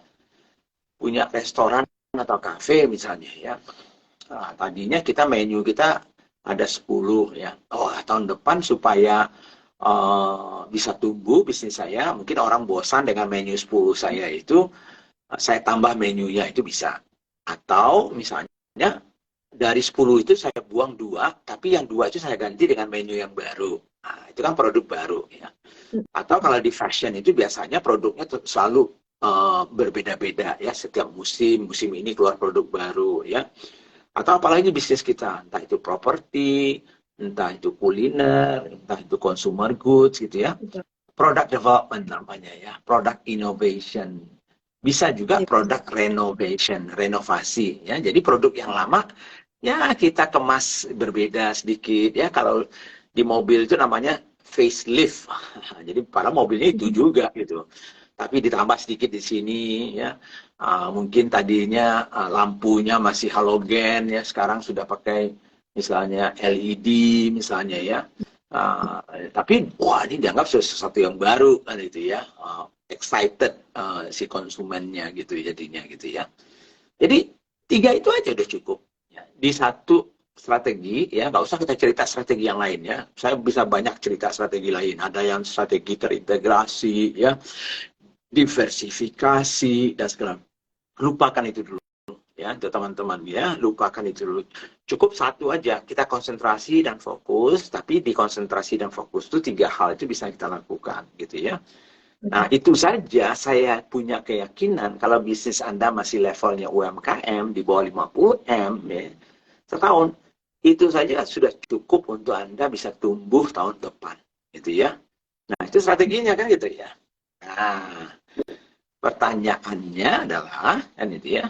punya restoran atau kafe misalnya ya. Nah, tadinya menu kita ada 10 ya. Oh, tahun depan supaya bisa tumbuh bisnis saya, mungkin orang bosan dengan menu 10 saya itu, saya tambah menunya itu bisa. Atau misalnya dari 10 itu saya buang 2, tapi yang 2 itu saya ganti dengan menu yang baru. Nah, itu kan produk baru ya. Atau kalau di fashion itu biasanya produknya selalu berbeda-beda ya, setiap musim ini keluar produk baru ya. Atau apalagi bisnis kita, entah itu properti, entah itu kuliner, entah itu consumer goods gitu ya. Product development namanya ya, product innovation. Bisa juga product renovation, renovasi ya. Jadi produk yang lama ya kita kemas berbeda sedikit ya. Kalau di mobil itu namanya facelift. Jadi pada mobilnya itu juga gitu. Tapi ditambah sedikit di sini ya. Mungkin tadinya lampunya masih halogen ya, sekarang sudah pakai misalnya LED misalnya ya. Tapi wah ini dianggap sesuatu yang baru kan itu ya. Excited si konsumennya gitu jadinya gitu ya. Jadi 3 itu aja udah cukup. Ya. Di satu strategi ya, nggak usah kita cerita strategi yang lain ya. Saya bisa banyak cerita strategi lain. Ada yang strategi terintegrasi ya, diversifikasi dan segala. Lupakan itu dulu ya, untuk teman-teman ya, lupakan itu dulu. Cukup satu aja, kita konsentrasi dan fokus, tapi di konsentrasi dan fokus itu 3 hal itu bisa kita lakukan gitu ya. Nah, itu saja saya punya keyakinan kalau bisnis Anda masih levelnya UMKM di bawah 50M ya, setahun, itu saja sudah cukup untuk Anda bisa tumbuh tahun depan gitu ya. Nah, itu strateginya kan gitu ya. Nah, pertanyaannya adalah kan itu ya,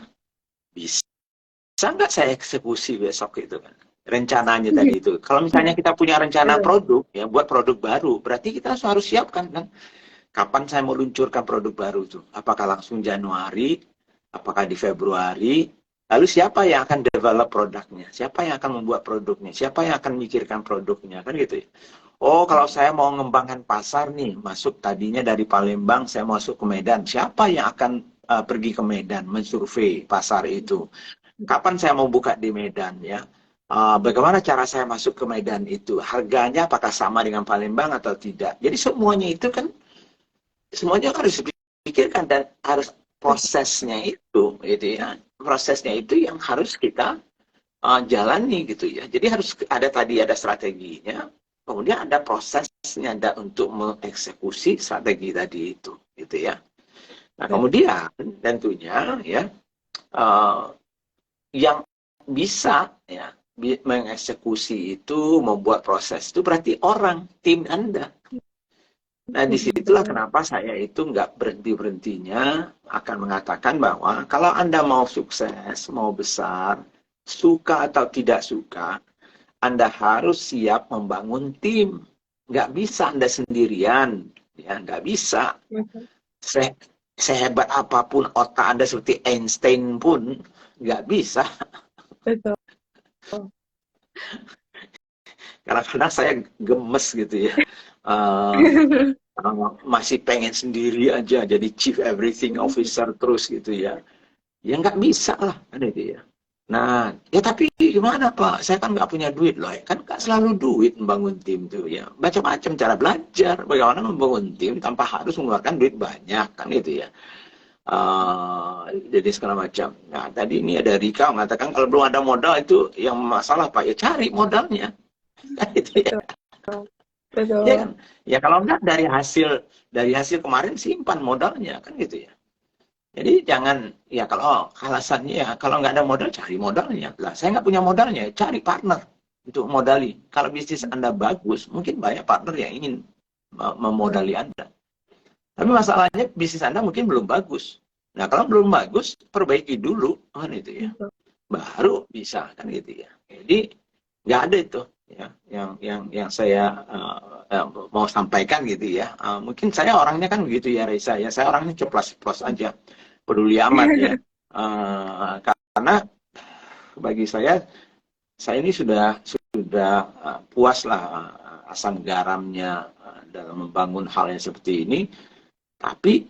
bisa nggak saya eksekusi besok itu kan? Rencananya tadi itu. Kalau misalnya kita punya rencana produk ya, buat produk baru, berarti kita harus siapkan kan. Kapan saya mau luncurkan produk baru itu? Apakah langsung Januari? Apakah di Februari? Lalu siapa yang akan develop produknya? Siapa yang akan membuat produknya? Siapa yang akan memikirkan produknya? Kan gitu ya. Oh, kalau saya mau mengembangkan pasar nih, masuk tadinya dari Palembang, saya masuk ke Medan. Siapa yang akan pergi ke Medan, mensurvei pasar itu? Kapan saya mau buka di Medan ya? Bagaimana cara saya masuk ke Medan itu? Harganya apakah sama dengan Palembang atau tidak? Jadi semuanya itu kan semuanya harus dipikirkan dan harus prosesnya itu ya, prosesnya itu yang harus kita jalani gitu ya. Jadi harus ada strateginya, kemudian ada prosesnya ada untuk mengeksekusi strategi tadi itu gitu ya. Nah kemudian tentunya ya yang bisa ya mengeksekusi itu, membuat proses itu berarti orang, tim Anda. Nah, disitulah kenapa saya itu nggak berhenti-berhentinya akan mengatakan bahwa kalau Anda mau sukses, mau besar, suka atau tidak suka, Anda harus siap membangun tim. Nggak bisa Anda sendirian, ya nggak bisa. Sehebat apapun otak Anda seperti Einstein pun nggak bisa. Betul. Kadang-kadang saya gemes gitu ya. Masih pengen sendiri aja jadi chief everything officer terus gitu ya. Ya nggak bisa lah kan itu ya. Nah, ya tapi gimana Pak? Saya kan nggak punya duit loh. Kan nggak selalu duit membangun tim tuh ya. Macam-macam cara belajar bagaimana membangun tim tanpa harus mengeluarkan duit banyak kan itu ya. Jadi segala macam. Nah, tadi ini ada Rika mengatakan kalau belum ada modal itu yang masalah Pak. Ya cari modalnya. Kan itu ya. Betul. Ya kan? Ya kalau enggak dari hasil kemarin simpan modalnya kan gitu ya. Jadi jangan ya kalau alasannya ya kalau nggak ada modal cari modalnya. Lah saya nggak punya modalnya, cari partner untuk modali. Kalau bisnis Anda bagus, mungkin banyak partner yang ingin memodali Anda. Tapi masalahnya bisnis Anda mungkin belum bagus. Nah kalau belum bagus, perbaiki dulu kan itu ya. Baru bisa kan gitu ya. Jadi nggak ada itu ya yang saya mau sampaikan gitu ya. Mungkin saya orangnya kan begitu ya Raisa ya. Saya orangnya ceplos-ceplos aja, peduli amat ya. Karena bagi saya ini sudah puas lah asam garamnya dalam membangun hal yang seperti ini. Tapi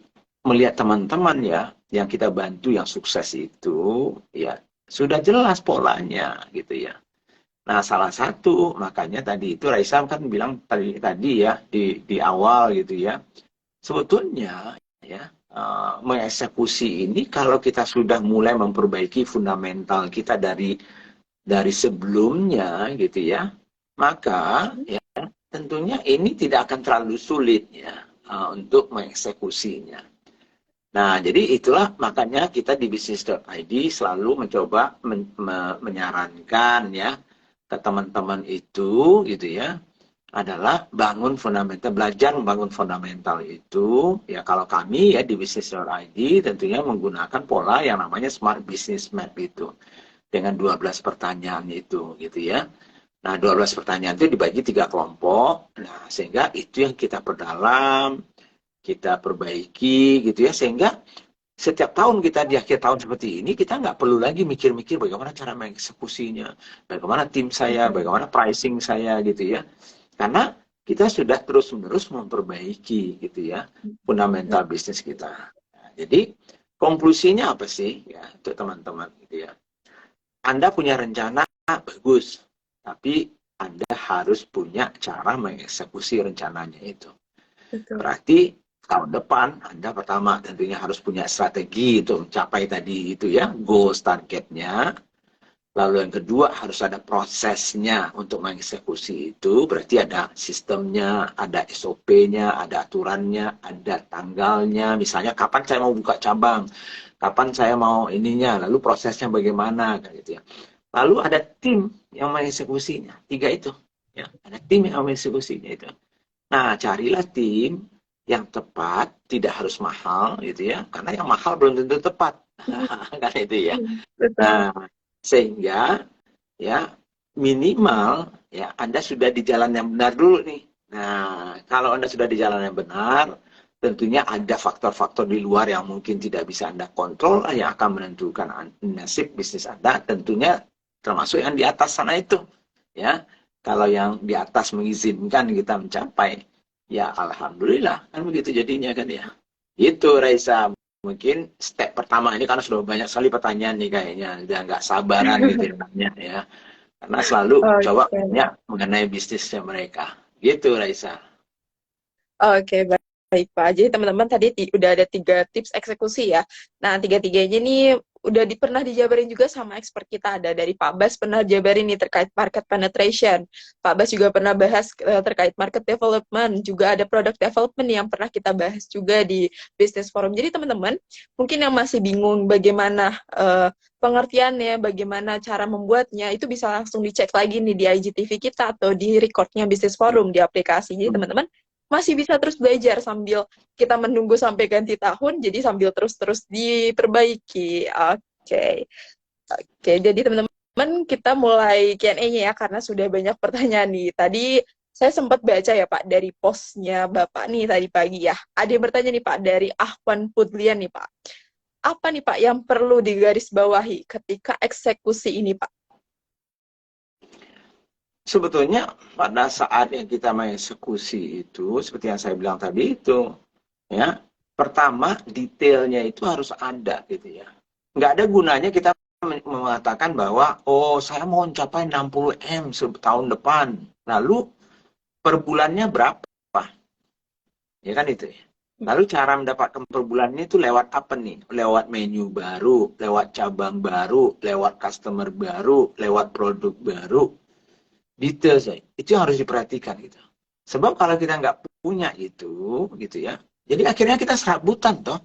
melihat teman-teman ya yang kita bantu yang sukses itu ya sudah jelas polanya gitu ya. Nah, salah satu makanya tadi itu Raisa kan bilang tadi ya di awal gitu ya. Sebetulnya ya mengeksekusi ini kalau kita sudah mulai memperbaiki fundamental kita dari sebelumnya gitu ya, maka ya tentunya ini tidak akan terlalu sulit ya untuk mengeksekusinya. Nah, jadi itulah makanya kita di bisnis.id selalu mencoba menyarankan ya ke teman-teman itu gitu ya, adalah bangun fundamental, belajar membangun fundamental itu ya. Kalau kami ya di bisnis.id tentunya menggunakan pola yang namanya Smart Business Map itu dengan 12 pertanyaan itu gitu ya. Nah, 12 pertanyaan itu dibagi 3 kelompok. Nah, sehingga itu yang kita perdalam, kita perbaiki gitu ya, sehingga setiap tahun kita di akhir tahun seperti ini, kita nggak perlu lagi mikir-mikir bagaimana cara mengeksekusinya, bagaimana tim saya, bagaimana pricing saya gitu ya. Karena kita sudah terus-menerus memperbaiki gitu ya fundamental bisnis kita. Nah, jadi konklusinya apa sih ya untuk teman-teman gitu ya. Anda punya rencana bagus, tapi Anda harus punya cara mengeksekusi rencananya itu. Berarti tahun depan Anda pertama tentunya harus punya strategi untuk mencapai tadi itu ya, goals targetnya. Lalu yang kedua harus ada prosesnya untuk mengeksekusi itu. Berarti ada sistemnya, ada SOP-nya, ada aturannya, ada tanggalnya. Misalnya kapan saya mau buka cabang, kapan saya mau ininya, lalu prosesnya bagaimana gitu ya. Lalu ada tim yang mengeksekusinya. 3 itu. Ya, ada tim yang mengeksekusinya itu. Nah, carilah tim yang tepat, tidak harus mahal gitu ya, karena yang mahal belum tentu tepat. Kan itu ya. Nah, sehingga ya minimal ya Anda sudah di jalan yang benar dulu nih. Nah, kalau Anda sudah di jalan yang benar, tentunya ada faktor-faktor di luar yang mungkin tidak bisa Anda kontrol yang akan menentukan nasib bisnis Anda, tentunya termasuk yang di atas sana itu. Ya, kalau yang di atas mengizinkan kita mencapai, ya alhamdulillah kan begitu jadinya kan ya. Itu Raisa, mungkin step pertama ini karena sudah banyak sekali pertanyaan nih kayaknya, udah nggak sabaran gitu ya. Karena selalu coba tanya mengenai bisnisnya mereka. Gitu Raisa. Oke, baik Pak. Jadi teman-teman tadi udah ada 3 tips eksekusi ya. Nah, 3-tiganya nih udah pernah dijabarin juga sama expert kita. Ada dari Pak Bas pernah jabarin nih terkait market penetration. Pak Bas juga pernah bahas terkait market development. Juga ada product development yang pernah kita bahas juga di Business Forum. Jadi teman-teman, mungkin yang masih bingung bagaimana pengertiannya, bagaimana cara membuatnya, itu bisa langsung dicek lagi nih di IGTV kita atau di recordnya Business Forum di aplikasi. Jadi teman-teman masih bisa terus belajar sambil kita menunggu sampai ganti tahun, jadi sambil terus-terus diperbaiki. Oke. Jadi teman-teman kita mulai Q&A-nya ya, karena sudah banyak pertanyaan nih. Tadi saya sempat baca ya Pak, dari postnya Bapak nih tadi pagi ya. Ada yang bertanya nih Pak, dari Ahwan Pudlian nih Pak. Apa nih Pak yang perlu digarisbawahi ketika eksekusi ini Pak? Sebetulnya pada saat yang kita mengeksekusi itu, seperti yang saya bilang tadi itu, ya, pertama detailnya itu harus ada gitu ya. Nggak ada gunanya kita mengatakan bahwa, oh saya mau mencapai 60M tahun depan, lalu per bulannya berapa? Ya kan itu ya. Lalu cara mendapatkan per bulannya itu lewat apa nih? Lewat menu baru, lewat cabang baru, lewat customer baru, lewat produk baru. Detail saya itu yang harus diperhatikan gitu. Sebab kalau kita nggak punya itu gitu ya, Jadi akhirnya kita serabutan toh.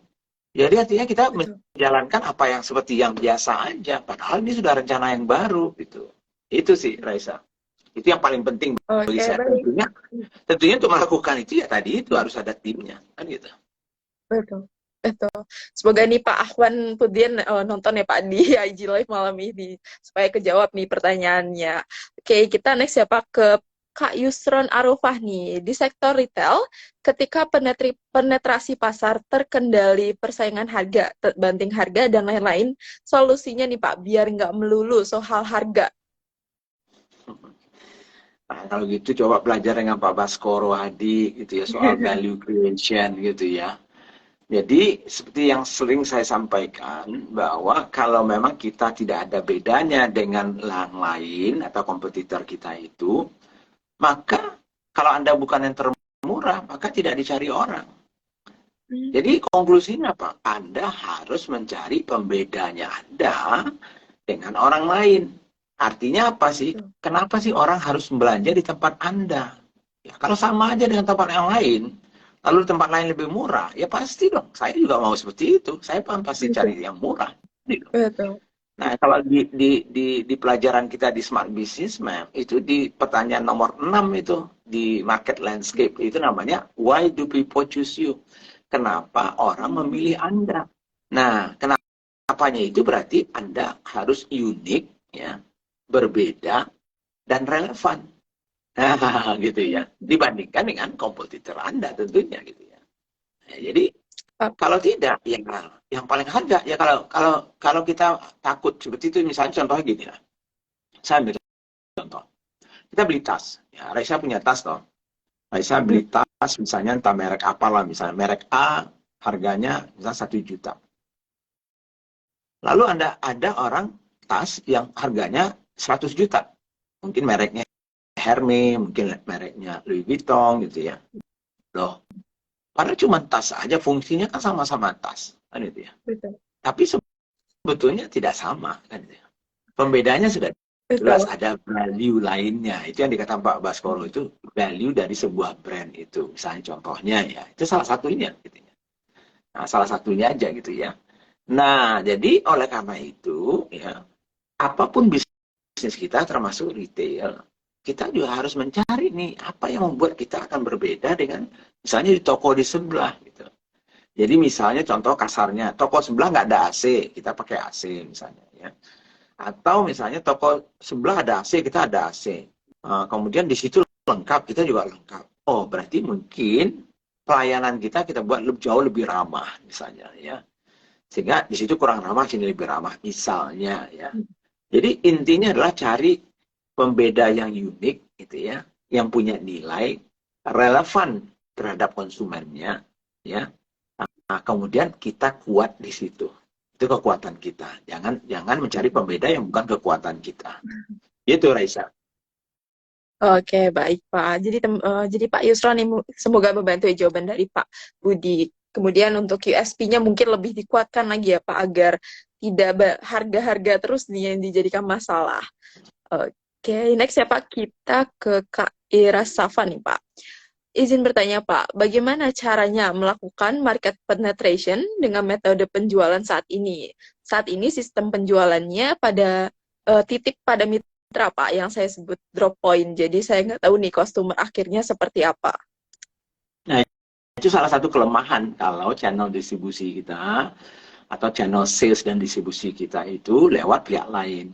Jadi artinya kita Betul. menjalankan apa yang seperti yang biasa aja, padahal ini sudah rencana yang baru gitu. Itu sih Raisa. Itu yang paling penting bagi Oke, saya. baik. Tentunya untuk melakukan itu ya tadi itu harus ada timnya kan gitu. Betul. Betul. Semoga nih Pak Ahwan Pudian nonton ya Pak di IG Live malam ini supaya kejawab nih pertanyaannya. Oke, kita next ya Pak ke Kak Yusron Arufah nih. Di sektor retail, ketika penetrasi pasar terkendali persaingan harga, banting harga dan lain-lain, solusinya nih Pak biar nggak melulu soal harga. Nah, kalau gitu coba belajar dengan Pak Baskoro Hadi gitu ya soal value creation gitu ya. Jadi seperti yang sering saya sampaikan bahwa kalau memang kita tidak ada bedanya dengan yang lain atau kompetitor kita itu, maka kalau Anda bukan yang termurah, maka tidak dicari orang. Jadi konklusinya apa? Anda harus mencari pembedanya Anda dengan orang lain. Artinya apa sih? Kenapa sih orang harus belanja di tempat Anda? Ya, kalau sama aja dengan tempat yang lain, lalu tempat lain lebih murah, ya pasti dong. Saya juga mau seperti itu. Saya pasti cari yang murah. Betul. Nah, kalau di pelajaran kita di Smart Business Map, itu di pertanyaan nomor 6 itu, di market landscape, itu namanya, why do people choose you? Kenapa orang memilih Anda? Nah, kenapanya itu berarti Anda harus unik, ya, berbeda, dan relevan. Nah, gitu ya. Dibandingkan dengan kompetitor Anda tentunya, gitu ya. Nah, jadi, kalau tidak, ya yang paling harga ya kalau kita takut seperti itu misalnya contohnya gini lah. Saya ambil contoh. Kita beli tas. Ya, Raisa punya tas toh. Raisa beli tas misalnya entah merek apa lah misalnya merek A harganya misalnya 1 juta. Lalu ada orang tas yang harganya 100 juta. Mungkin mereknya Hermes, mungkin mereknya Louis Vuitton gitu ya. Loh, padahal cuma tas aja fungsinya kan sama-sama tas kan itu ya. Betul. Tapi sebetulnya tidak sama kan itu ya. Pembedanya sudah jelas ada value lainnya. Itu yang dikatakan Pak Baskoro itu value dari sebuah brand itu. Misalnya contohnya ya, itu salah satunya gitu ya. Nah, salah satunya aja gitu ya. Nah, jadi oleh karena itu ya, apapun bisnis kita termasuk retail, kita juga harus mencari nih apa yang membuat kita akan berbeda dengan misalnya di toko di sebelah gitu. Jadi misalnya contoh kasarnya, toko sebelah nggak ada AC, kita pakai AC misalnya ya. Atau misalnya toko sebelah ada AC, kita ada AC. Kemudian di situ lengkap, kita juga lengkap. Oh, berarti mungkin pelayanan kita buat jauh lebih ramah misalnya ya. Sehingga di situ kurang ramah, sini lebih ramah misalnya ya. Jadi intinya adalah cari pembeda yang unik gitu ya, yang punya nilai relevan terhadap konsumennya ya. Nah, kemudian kita kuat di situ. Itu kekuatan kita. Jangan mencari pembeda yang bukan kekuatan kita. Itu Raisa. Oke, baik Pak. Jadi Pak Yusron ini semoga membantu jawaban dari Pak Budi. Kemudian untuk USP-nya mungkin lebih dikuatkan lagi ya Pak agar tidak harga-harga terus nih yang dijadikan masalah. Oke, next ya Pak, kita ke Kak Ira Safa nih Pak. Izin bertanya Pak, bagaimana caranya melakukan market penetration dengan metode penjualan saat ini? Saat ini sistem penjualannya pada titip pada mitra Pak, yang saya sebut drop point. Jadi saya nggak tahu nih customer akhirnya seperti apa. Nah, itu salah satu kelemahan kalau channel distribusi kita atau channel sales dan distribusi kita itu lewat pihak lain.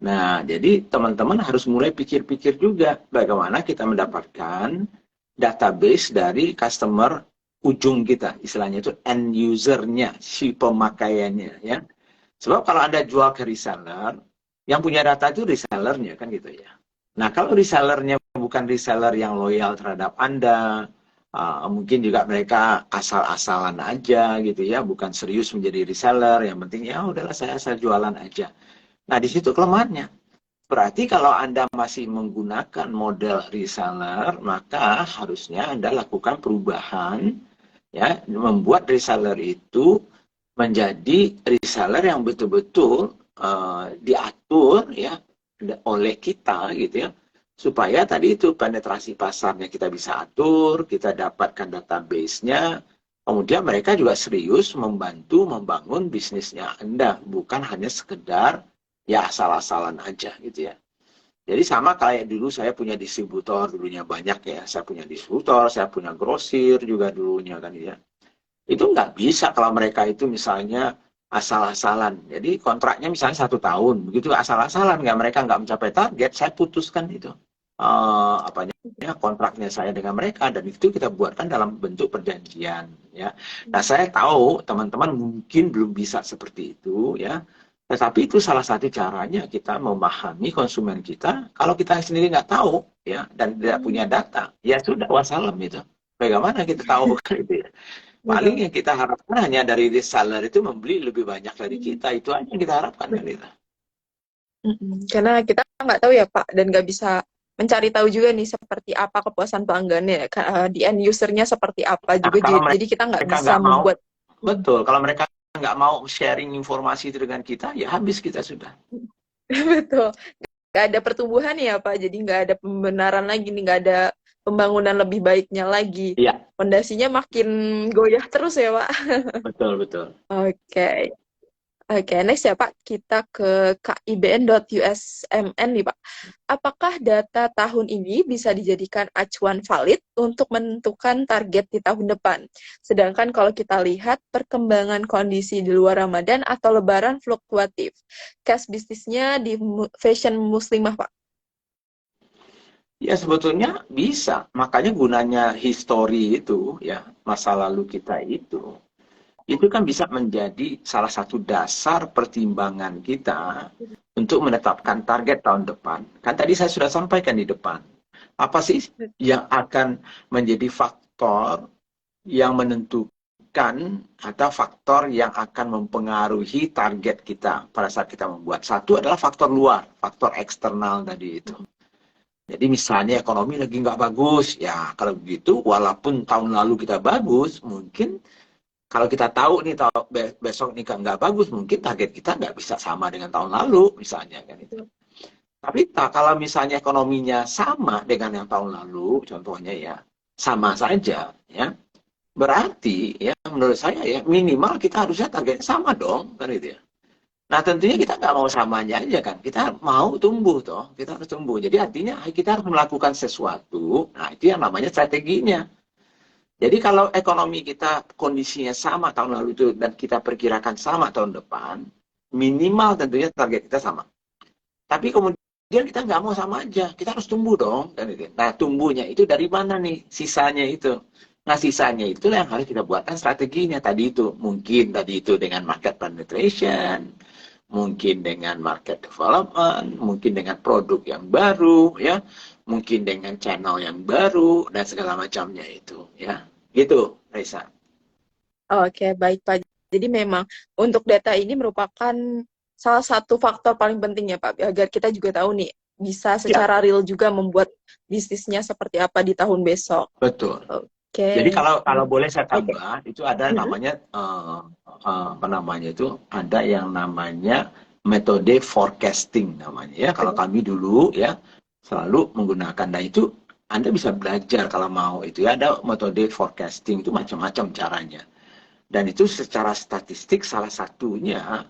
Nah, jadi teman-teman harus mulai pikir-pikir juga bagaimana kita mendapatkan database dari customer ujung kita, istilahnya itu end user-nya, si pemakaiannya ya. Sebab kalau Anda jual ke reseller, yang punya data itu resellernya kan gitu ya. Nah, kalau resellernya bukan reseller yang loyal terhadap Anda, mungkin juga mereka asal-asalan aja gitu ya, bukan serius menjadi reseller, yang penting ya udahlah saya asal jualan aja. Nah, di situ kelemahannya. Berarti kalau Anda masih menggunakan model reseller, maka harusnya Anda lakukan perubahan, ya, membuat reseller itu menjadi reseller yang betul-betul diatur ya oleh kita gitu ya, supaya tadi itu penetrasi pasarnya kita bisa atur, kita dapatkan database-nya, Kemudian mereka juga serius membantu membangun bisnisnya Anda, bukan hanya sekedar ya asal-asalan aja gitu ya. Jadi sama kayak dulu saya punya distributor, dulunya banyak ya. Saya punya distributor, saya punya grosir juga dulunya kan ya. Itu nggak bisa kalau mereka itu misalnya asal-asalan. Jadi kontraknya misalnya 1 tahun, begitu asal-asalan nggak mereka nggak mencapai target, saya putuskan itu apanya kontraknya saya dengan mereka dan itu kita buatkan dalam bentuk perjanjian ya. Nah saya tahu teman-teman mungkin belum bisa seperti itu ya. Tetapi itu salah satu caranya kita memahami konsumen kita. Kalau kita sendiri nggak tahu ya dan tidak punya data, ya sudah wassalam itu. Bagaimana kita tahu kan itu ya. Paling Betul. yang kita harapkan hanya dari reseller itu membeli lebih banyak dari kita. Itu aja yang kita harapkan kan itu. Karena kita nggak tahu ya Pak, dan nggak bisa mencari tahu juga nih seperti apa kepuasan pelanggannya, di end usernya seperti apa Nah, juga. kalau Jadi kita nggak mereka bisa nggak mau, membuat. betul. Kalau mereka nggak mau sharing informasi itu dengan kita, ya habis kita sudah. Betul, nggak ada pertumbuhan ya Pak, jadi nggak ada pembenaran lagi nih, nggak ada pembangunan lebih baiknya lagi. Iya, Fondasinya makin goyah terus ya Pak. betul, betul. Oke. Oke, next ya Pak, kita ke KIBN.USMN nih Pak. Apakah data tahun ini bisa dijadikan acuan valid untuk menentukan target di tahun depan? Sedangkan kalau kita lihat perkembangan kondisi di luar Ramadan atau Lebaran fluktuatif, cash bisnisnya di fashion muslimah Pak. Ya sebetulnya bisa. Makanya gunanya history itu, ya masa lalu kita itu kan bisa menjadi salah satu dasar pertimbangan kita untuk menetapkan target tahun depan. Kan tadi saya sudah sampaikan di depan. Apa sih yang akan menjadi faktor yang menentukan atau faktor yang akan mempengaruhi target kita pada saat kita membuat. Satu adalah faktor luar, faktor eksternal tadi itu. Jadi misalnya ekonomi lagi nggak bagus, ya kalau begitu walaupun tahun lalu kita bagus, mungkin kalau kita tahu nih besok nih nggak bagus, mungkin target kita nggak bisa sama dengan tahun lalu misalnya kan itu. Tapi kalau misalnya ekonominya sama dengan yang tahun lalu, contohnya ya sama saja, ya berarti ya menurut saya ya minimal kita harusnya targetnya sama dong kan itu ya. Nah tentunya kita nggak mau samanya aja kan, kita mau tumbuh toh, kita harus tumbuh. Jadi artinya kita harus melakukan sesuatu. Nah itu yang namanya strateginya. Jadi kalau ekonomi kita kondisinya sama tahun lalu itu dan kita perkirakan sama tahun depan, minimal tentunya target kita sama. Tapi kemudian kita nggak mau sama aja, kita harus tumbuh dong. Nah tumbuhnya itu dari mana nih sisanya itu? Nah sisanya itulah yang harus kita buatkan strateginya tadi itu. Mungkin tadi itu dengan market penetration, mungkin dengan market development, mungkin dengan produk yang baru, ya, mungkin dengan channel yang baru dan segala macamnya itu, ya, gitu, Raisa. Oke, baik Pak. Jadi memang untuk data ini merupakan salah satu faktor paling penting ya Pak, agar kita juga tahu nih, bisa Ya, secara real juga membuat bisnisnya seperti apa di tahun besok. betul. Jadi Oke. kalau boleh saya Oke. tambah, itu ada namanya apa namanya itu ada yang namanya metode forecasting namanya ya. Kalau kami dulu ya selalu menggunakan, nah itu Anda bisa belajar kalau mau itu ya ada metode forecasting itu macam-macam caranya. Dan itu secara statistik salah satunya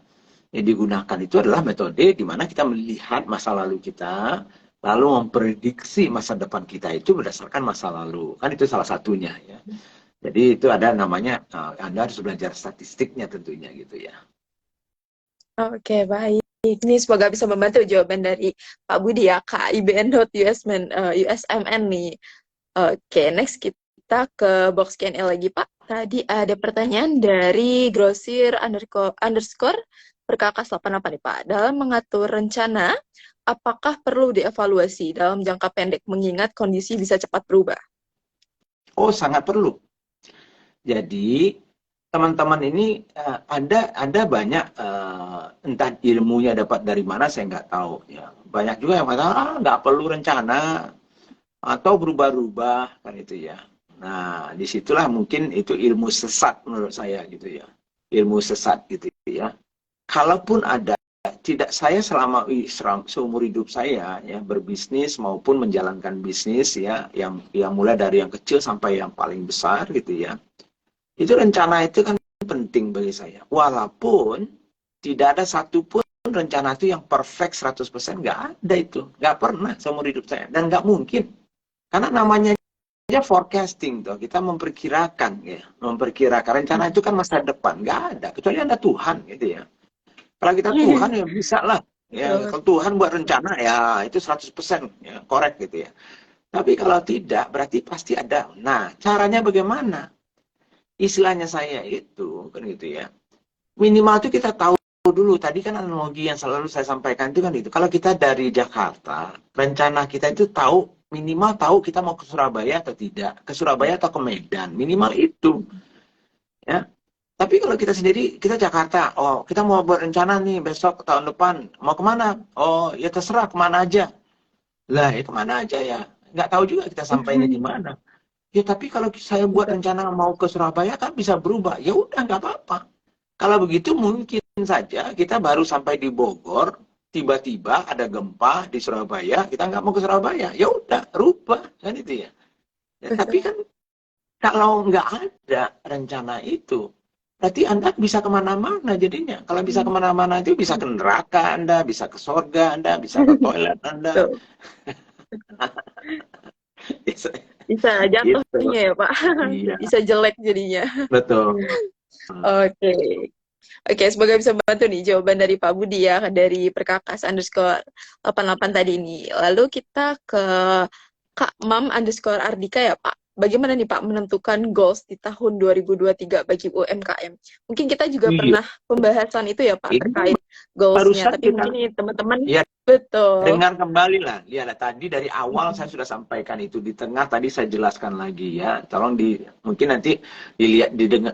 yang digunakan itu adalah metode di mana kita melihat masa lalu kita, lalu memprediksi masa depan kita itu berdasarkan masa lalu. Kan itu salah satunya ya. Jadi itu ada namanya, Anda harus belajar statistiknya tentunya gitu ya. Oke, baik. Ini semoga bisa membantu jawaban dari Pak Budi ya, KIBN.USMN nih. Oke, next kita ke box Q&A lagi Pak. Tadi ada pertanyaan dari grosir underscore perkakas 88 nih Pak. Dalam mengatur rencana, apakah perlu dievaluasi dalam jangka pendek mengingat kondisi bisa cepat berubah? Oh, sangat perlu. Jadi teman-teman ini ada banyak entah ilmunya dapat dari mana saya nggak tahu ya. Banyak juga yang mengatakan nggak perlu rencana atau berubah-ubah kan itu ya. Nah, disitulah mungkin itu ilmu sesat menurut saya gitu ya. Ilmu sesat gitu ya. Kalaupun ada, tidak saya selama seumur hidup saya ya berbisnis maupun menjalankan bisnis ya yang mulai dari yang kecil sampai yang paling besar gitu ya. Itu rencana itu kan penting bagi saya. Walaupun tidak ada satupun rencana itu yang perfect 100%, nggak ada itu. Nggak pernah seumur hidup saya. Dan nggak mungkin. Karena namanya aja forecasting tuh, kita memperkirakan ya, memperkirakan rencana itu kan masa depan, nggak ada kecuali ada Tuhan gitu ya. Kalau kita Tuhan ya bisa lah. Ya, kalau Tuhan buat rencana ya itu 100% ya, korek gitu ya. Tapi kalau tidak berarti pasti ada. Nah, caranya bagaimana? Istilahnya saya itu kan gitu ya. Minimal itu kita tahu dulu, tadi kan analogi yang selalu saya sampaikan itu kan itu. Kalau kita dari Jakarta, rencana kita itu tahu, minimal tahu kita mau ke Surabaya atau tidak, ke Surabaya atau ke Medan, minimal itu. Ya. Tapi kalau kita sendiri, kita Jakarta, oh kita mau buat rencana nih besok tahun depan, mau kemana? Oh ya terserah kemana aja. Lah ya kemana aja ya, nggak tahu juga kita sampainya di mana. Ya tapi kalau saya buat rencana mau ke Surabaya kan bisa berubah, ya udah nggak apa-apa. Kalau begitu mungkin saja kita baru sampai di Bogor, tiba-tiba ada gempa di Surabaya, kita nggak mau ke Surabaya, ya udah rubah kan itu ya. Ya tapi kan kalau nggak ada rencana itu, berarti Anda bisa kemana-mana jadinya. Kalau bisa kemana-mana itu bisa ke neraka Anda, bisa ke sorga Anda, bisa ke toilet Anda. Bisa Gitu. jatuhnya ya Pak. Iya, Bisa jelek jadinya. betul. Oke. Oke, semoga bisa bantu nih jawaban dari Pak Budi ya, dari perkakas_88 tadi ini. Lalu kita ke Kak Mam_Ardika ya Pak. Bagaimana nih Pak menentukan goals di tahun 2023 bagi UMKM? Mungkin kita juga Iya, pernah pembahasan itu ya Pak, ini terkait goalsnya. barusan Tapi kita mungkin ini teman-teman, ya betul. dengar kembali lah. Lihatlah tadi dari awal saya sudah sampaikan itu, di tengah tadi saya jelaskan lagi ya. Tolong mungkin nanti dilihat, didengar,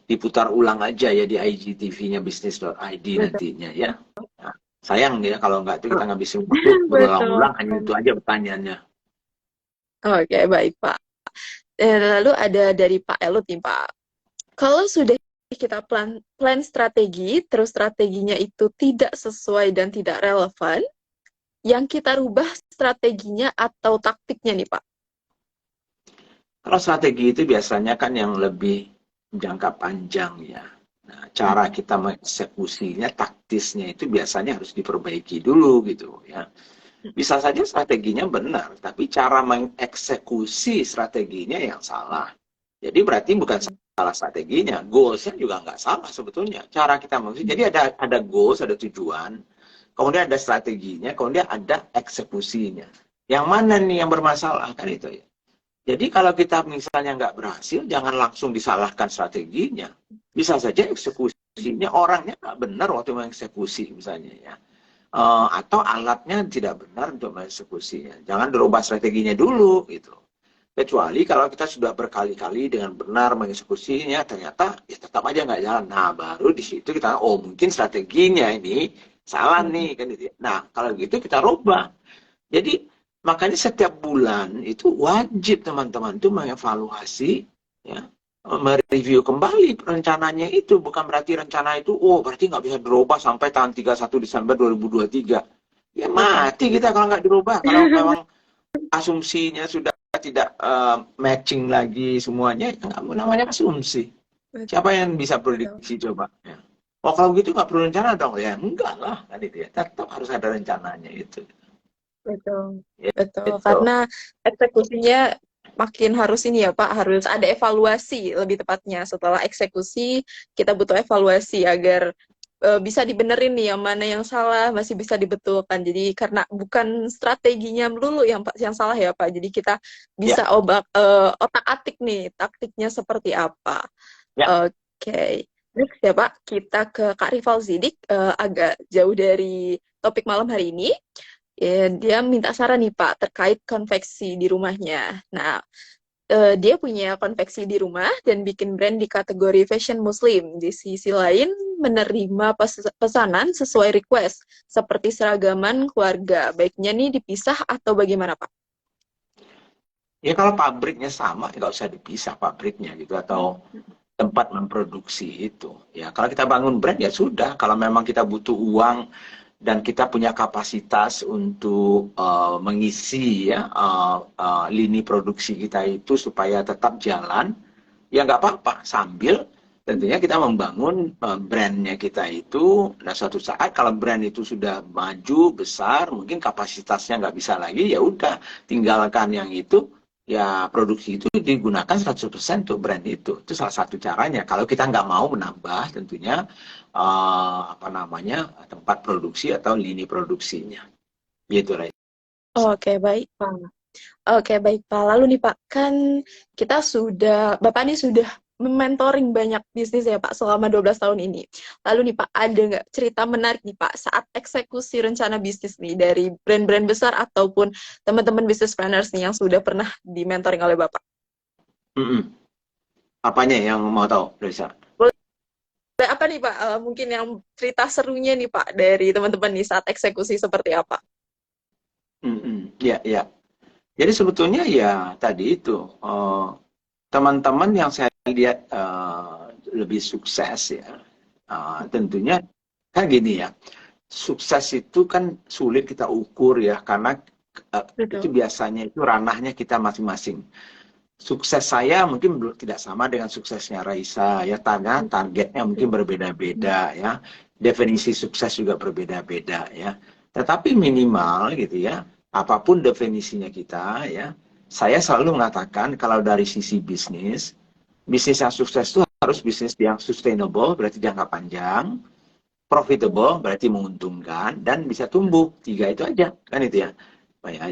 diputar ulang aja ya di IGTV-nya bisnis.id nantinya ya. Nah, sayang ya kalau nggak itu kita ngabisin waktu Betul. berulang-ulang, hanya itu aja pertanyaannya. Oke, baik Pak. Lalu ada dari Pak Elut nih Pak. Kalau sudah kita plan strategi, terus strateginya itu tidak sesuai dan tidak relevan, yang kita rubah strateginya atau taktiknya nih Pak? Kalau strategi itu biasanya kan yang lebih jangka panjang ya. Nah, cara kita mengeksekusinya, taktisnya itu biasanya harus diperbaiki dulu gitu ya. Bisa saja strateginya benar, tapi cara mengeksekusi strateginya yang salah. Jadi berarti bukan salah strateginya, goalsnya juga nggak salah sebetulnya. Cara kita jadi ada goals, ada tujuan, kemudian ada strateginya, kemudian ada eksekusinya. Yang mana nih yang bermasalah kan itu ya. Jadi kalau kita misalnya nggak berhasil, jangan langsung disalahkan strateginya. Bisa saja eksekusinya, orangnya nggak benar waktu mengeksekusi misalnya ya. Atau alatnya tidak benar untuk mengeksekusinya. Jangan dirubah strateginya dulu gitu. Kecuali kalau kita sudah berkali-kali dengan benar mengeksekusinya, ternyata ya tetap aja nggak jalan. Nah, baru di situ kita, oh mungkin strateginya ini salah nih kan gitu. Nah, kalau gitu kita rubah. Jadi makanya setiap bulan itu wajib teman-teman itu mengevaluasi ya, mereview kembali rencananya itu. Bukan berarti rencana itu oh berarti nggak bisa dirubah sampai tanggal 31 Desember 2023. Ya mati kita kalau nggak dirubah. Kalau memang asumsinya sudah tidak matching lagi semuanya, ya nggak namanya asumsi. Siapa yang bisa prediksi coba? Ya. Oh kalau gitu nggak perlu rencana dong ya? Enggak lah kan itu ya. Tetap harus ada rencananya itu. Betul, Ya, betul. itu. Karena eksekusinya makin harus ini ya Pak, harus ada evaluasi lebih tepatnya. Setelah eksekusi, kita butuh evaluasi agar bisa dibenerin nih yang mana yang salah, masih bisa dibetulkan. Jadi karena bukan strateginya melulu yang salah ya Pak. Jadi kita Ya, bisa otak-atik nih taktiknya seperti apa. ya. Oke. Next ya Pak, kita ke Kak Rival Zidik, agak jauh dari topik malam hari ini. Ya, dia minta saran nih Pak terkait konveksi di rumahnya. Nah, dia punya konveksi di rumah dan bikin brand di kategori fashion muslim. Di sisi lain, menerima pesanan sesuai request, seperti seragaman keluarga. Baiknya nih dipisah atau bagaimana Pak? Ya kalau pabriknya sama, nggak usah dipisah pabriknya gitu atau tempat memproduksi itu. Ya kalau kita bangun brand ya sudah. Kalau memang kita butuh uang dan kita punya kapasitas untuk mengisi ya lini produksi kita itu supaya tetap jalan, ya nggak apa-apa, sambil tentunya kita membangun brandnya kita itu. Nah, suatu saat kalau brand itu sudah maju besar, mungkin kapasitasnya nggak bisa lagi, ya udah tinggalkan yang itu, ya produksi itu digunakan 100% untuk brand itu. Itu salah satu caranya. Kalau kita nggak mau menambah tentunya apa namanya, tempat produksi atau lini produksinya. Gitu, Ray. Oke, baik, Pak. Oke, baik, Pak. Lalu nih, Pak, kan Bapak nih sudah mementoring banyak bisnis ya, Pak, selama 12 tahun ini. Lalu nih, Pak, ada nggak cerita menarik nih, Pak, saat eksekusi rencana bisnis nih dari brand-brand besar ataupun teman-teman business planners nih yang sudah pernah di-mentoring oleh Bapak? Mm-mm. Apanya yang mau tahu, Reza? Boleh apa nih, Pak? Mungkin yang cerita serunya nih, Pak, dari teman-teman nih saat eksekusi seperti apa? Ya, ya. Jadi sebetulnya ya tadi itu teman-teman yang saya lihat lebih sukses ya, tentunya kan gini ya, sukses itu kan sulit kita ukur ya, karena itu Betul. biasanya itu ranahnya kita masing-masing. Sukses saya mungkin tidak sama dengan suksesnya Raisa ya, targetnya mungkin berbeda-beda ya, definisi sukses juga berbeda-beda ya. Tetapi minimal gitu ya, apapun definisinya kita ya, saya selalu mengatakan kalau dari sisi bisnis, bisnis yang sukses itu harus bisnis yang sustainable, berarti jangka panjang, profitable, berarti menguntungkan, dan bisa tumbuh. Tiga itu aja, kan itu ya.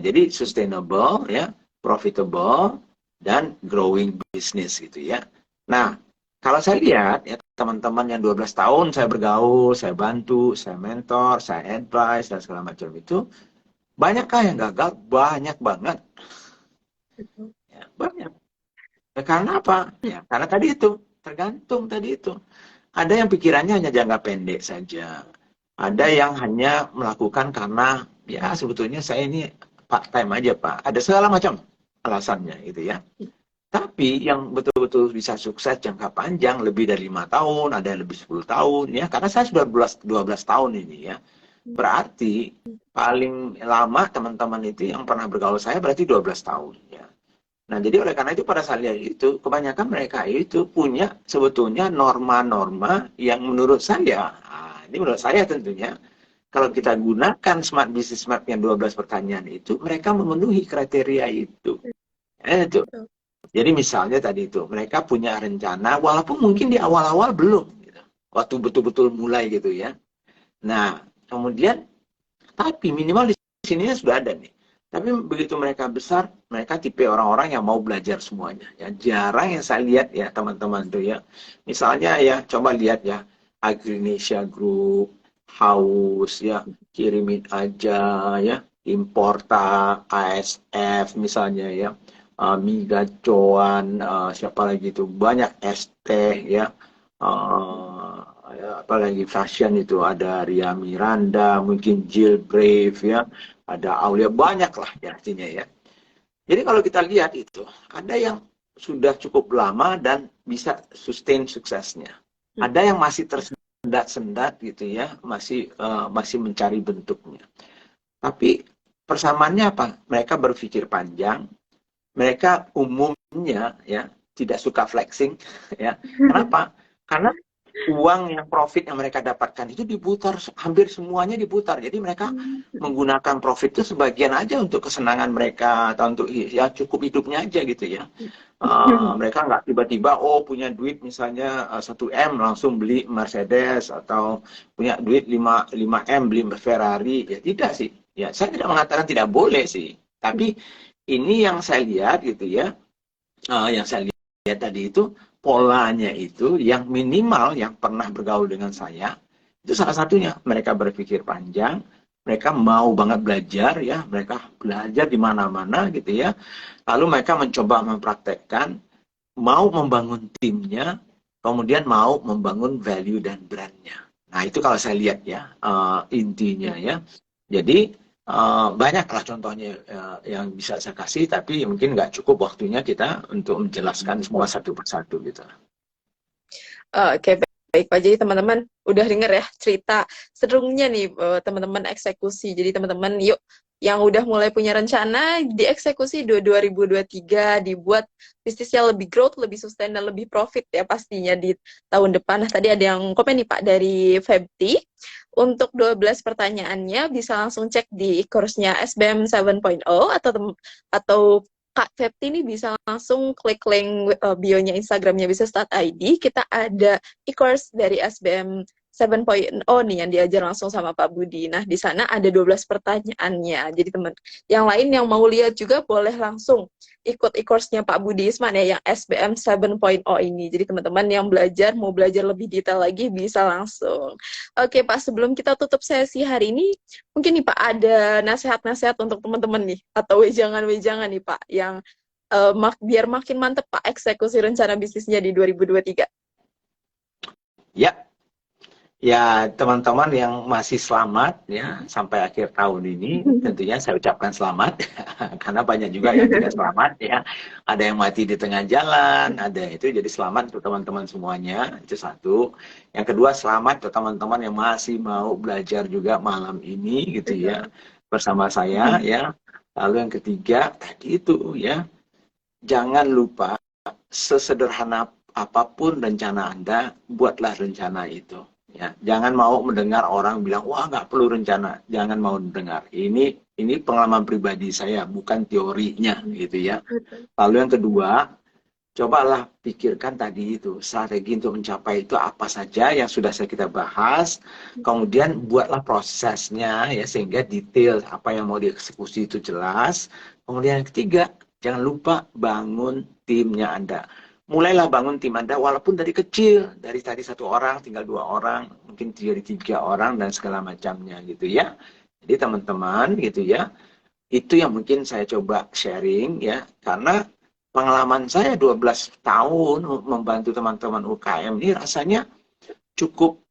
Jadi sustainable ya, profitable, dan growing business gitu ya. Nah, kalau saya lihat ya, teman-teman yang 12 tahun saya bergaul, saya bantu, saya mentor, saya advice dan segala macam itu, banyakkah yang gagal? Banyak banget. Ya, banyak. Ya, karena apa? Ya, karena tadi itu, tergantung tadi itu. Ada yang pikirannya hanya jangka pendek saja. Ada yang hanya melakukan karena ya sebetulnya saya ini part time aja, Pak. Ada segala macam alasannya gitu ya. Tapi yang betul-betul bisa sukses jangka panjang lebih dari 5 tahun, ada yang lebih 10 tahun ya. Karena saya sudah 12 tahun ini ya. Berarti paling lama teman-teman itu yang pernah bergaul saya berarti 12 tahun ya. Nah, jadi oleh karena itu pada saat itu kebanyakan mereka itu punya sebetulnya norma-norma yang menurut saya, ini menurut saya tentunya, kalau kita gunakan Smart Business Map yang 12 pertanyaan itu, mereka memenuhi kriteria itu. Itu. Jadi misalnya tadi itu, mereka punya rencana, walaupun mungkin di awal-awal belum, gitu. Waktu betul-betul mulai gitu ya. Nah, kemudian, tapi minimal di sini sudah ada nih. Tapi begitu mereka besar, mereka tipe orang-orang yang mau belajar semuanya. Ya, jarang yang saya lihat ya teman-teman tuh ya. Misalnya ya, coba lihat ya, Agrinesia Group, House ya, kirimin aja ya, Importa, ASF misalnya ya, Miga Coan, siapa lagi itu, banyak ST ya, apalagi fashion itu ada Ria Miranda, mungkin Jill Brave ya, ada Aulia, banyak lah ya artinya ya. Jadi kalau kita lihat itu, ada yang sudah cukup lama dan bisa sustain suksesnya. Ada yang masih tersendat-sendat gitu ya, masih mencari bentuknya. Tapi persamaannya apa? Mereka berpikir panjang, mereka umumnya ya tidak suka flexing ya. Kenapa? Karena uang yang profit yang mereka dapatkan itu diputar, hampir semuanya diputar. Jadi mereka menggunakan profit itu sebagian aja untuk kesenangan mereka atau untuk ya cukup hidupnya aja gitu ya. Mereka nggak tiba-tiba punya duit misalnya 1 M langsung beli Mercedes, atau punya duit 5 M beli Ferrari. Ya tidak sih. Ya saya tidak mengatakan tidak boleh sih. Tapi ini yang saya lihat gitu ya. Yang saya lihat tadi itu polanya itu yang minimal yang pernah bergaul dengan saya itu salah satunya, mereka berpikir panjang, mereka mau banget belajar ya, mereka belajar di mana-mana gitu ya, lalu mereka mencoba mempraktekkan, mau membangun timnya, kemudian mau membangun value dan brandnya. Nah itu kalau saya lihat ya intinya ya. Jadi banyaklah contohnya yang bisa saya kasih, tapi mungkin nggak cukup waktunya kita untuk menjelaskan semua satu persatu gitu. Oke, baik Pak. Jadi teman-teman udah denger ya cerita serunya nih teman-teman eksekusi. Jadi teman-teman yuk yang udah mulai punya rencana dieksekusi 2023, dibuat bisnisnya lebih growth, lebih sustain dan lebih profit ya pastinya di tahun depan. Nah, tadi ada yang komen nih Pak dari Febti. Untuk 12 pertanyaannya bisa langsung cek di course-nya SBM 7.0 atau Kak Febti ini bisa langsung klik link bio-nya Instagramnya Bisnis.id. Kita ada e-course dari SBM 7.0 nih yang diajar langsung sama Pak Budi. Nah, di sana ada 12 pertanyaannya. Jadi teman yang lain yang mau lihat juga boleh langsung ikut e-course-nya Pak Budi Isman ya yang SBM 7.0 ini. Jadi teman-teman yang mau belajar lebih detail lagi bisa langsung. Oke, Pak, sebelum kita tutup sesi hari ini, mungkin nih Pak ada nasihat-nasihat untuk teman-teman nih atau wejangan-wejangan nih Pak yang biar makin mantep Pak eksekusi rencana bisnisnya di 2023. Ya, ya, teman-teman yang masih selamat ya sampai akhir tahun ini, tentunya saya ucapkan selamat karena banyak juga yang tidak selamat ya. Ada yang mati di tengah jalan, ada itu, jadi selamat untuk teman-teman semuanya. Itu satu. Yang kedua, selamat untuk teman-teman yang masih mau belajar juga malam ini gitu ya bersama saya ya. Lalu yang ketiga tadi itu ya, jangan lupa sesederhana apapun rencana Anda, buatlah rencana itu. Ya, jangan mau mendengar orang bilang, wah nggak perlu rencana. Jangan mau mendengar. Ini pengalaman pribadi saya, bukan teorinya, gitu ya. Lalu yang kedua, cobalah pikirkan tadi itu, strategi untuk mencapai itu apa saja yang sudah kita bahas. Kemudian buatlah prosesnya, ya sehingga detail apa yang mau dieksekusi itu jelas. Kemudian yang ketiga, jangan lupa bangun timnya Anda. Mulailah bangun tim Anda walaupun dari kecil, dari tadi 1 orang tinggal 2 orang, mungkin jadi 3 orang dan segala macamnya gitu ya. Jadi teman-teman gitu ya, itu yang mungkin saya coba sharing ya, karena pengalaman saya 12 tahun membantu teman-teman UKM ini rasanya cukup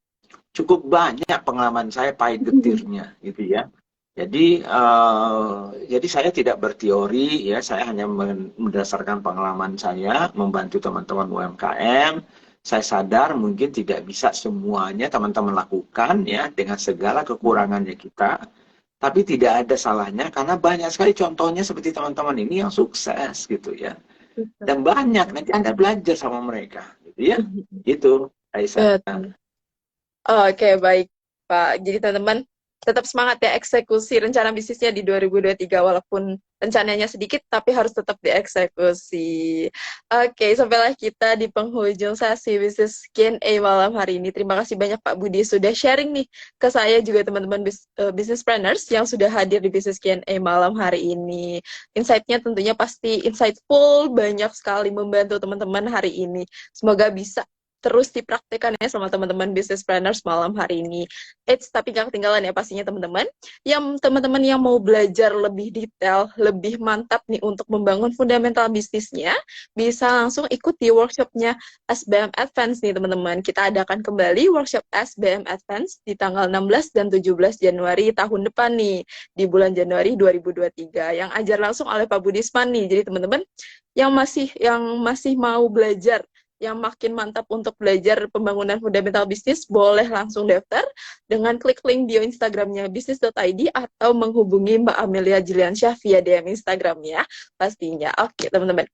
cukup banyak pengalaman saya pahit getirnya gitu ya. Jadi saya tidak berteori ya, saya hanya berdasarkan pengalaman saya membantu teman-teman UMKM. Saya sadar mungkin tidak bisa semuanya teman-teman lakukan ya dengan segala kekurangannya kita, tapi tidak ada salahnya karena banyak sekali contohnya seperti teman-teman ini yang sukses gitu ya. Dan banyak nanti Anda belajar sama mereka gitu ya. Itu Aisyah. Oke, baik Pak. Jadi teman-teman tetap semangat ya eksekusi rencana bisnisnya di 2023 walaupun rencananya sedikit tapi harus tetap dieksekusi. Oke, sampailah kita di penghujung sesi bisnis Q&A malam hari ini. Terima kasih banyak Pak Budi sudah sharing nih ke saya juga teman-teman business planners yang sudah hadir di bisnis Q&A malam hari ini. Insight-nya tentunya pasti insightful, banyak sekali membantu teman-teman hari ini. Semoga bisa terus dipraktikkan ya sama teman-teman business planners malam hari ini. Tapi gak ketinggalan ya pastinya teman-teman. Yang teman-teman yang mau belajar lebih detail, lebih mantap nih untuk membangun fundamental bisnisnya, bisa langsung ikut di workshopnya SBM Advance nih teman-teman. Kita adakan kembali workshop SBM Advance di tanggal 16 dan 17 Januari tahun depan nih, di bulan Januari 2023, yang ajar langsung oleh Pak Budisman nih. Jadi teman-teman yang masih mau belajar, yang makin mantap untuk belajar pembangunan fundamental bisnis, boleh langsung daftar dengan klik link bio Instagramnya bisnis.id atau menghubungi Mbak Amelia Jiliansyah via DM Instagram ya, pastinya. Oke, teman-teman.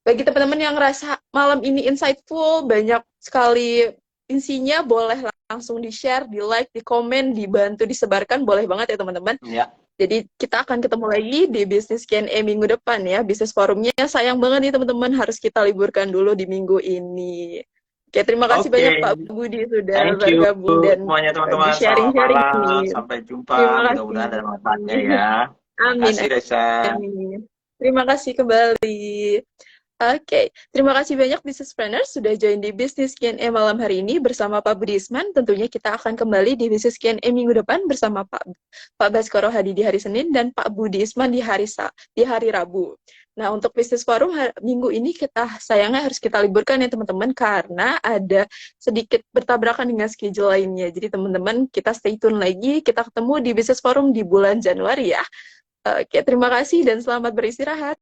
Bagi teman-teman yang ngerasa malam ini insightful, banyak sekali isinya, boleh langsung di-share, di-like, di-komen, dibantu disebarkan, boleh banget ya teman-teman. Ya. Jadi kita akan ketemu lagi di Business Q&A minggu depan ya. Bisnis forumnya sayang banget nih teman-teman, harus kita liburkan dulu di minggu ini. Oke, terima kasih banyak Pak Budi sudah bergabung dan semuanya teman-teman. sharing-sharing ini. ini. Sampai jumpa. Mudah-mudahan ada manfaatnya ya. Amin. Amin. Terima kasih kembali. Oke, terima kasih banyak business planners sudah join di Business Q&A malam hari ini bersama Pak Budi Isman. Tentunya kita akan kembali di Business Q&A minggu depan bersama Pak Baskoro Hadi di hari Senin dan Pak Budi Isman di hari Rabu. Nah, untuk bisnis forum minggu ini sayangnya harus kita liburkan ya teman-teman karena ada sedikit bertabrakan dengan schedule lainnya. Jadi teman-teman kita stay tune lagi, kita ketemu di bisnis forum di bulan Januari ya. Oke, terima kasih dan selamat beristirahat.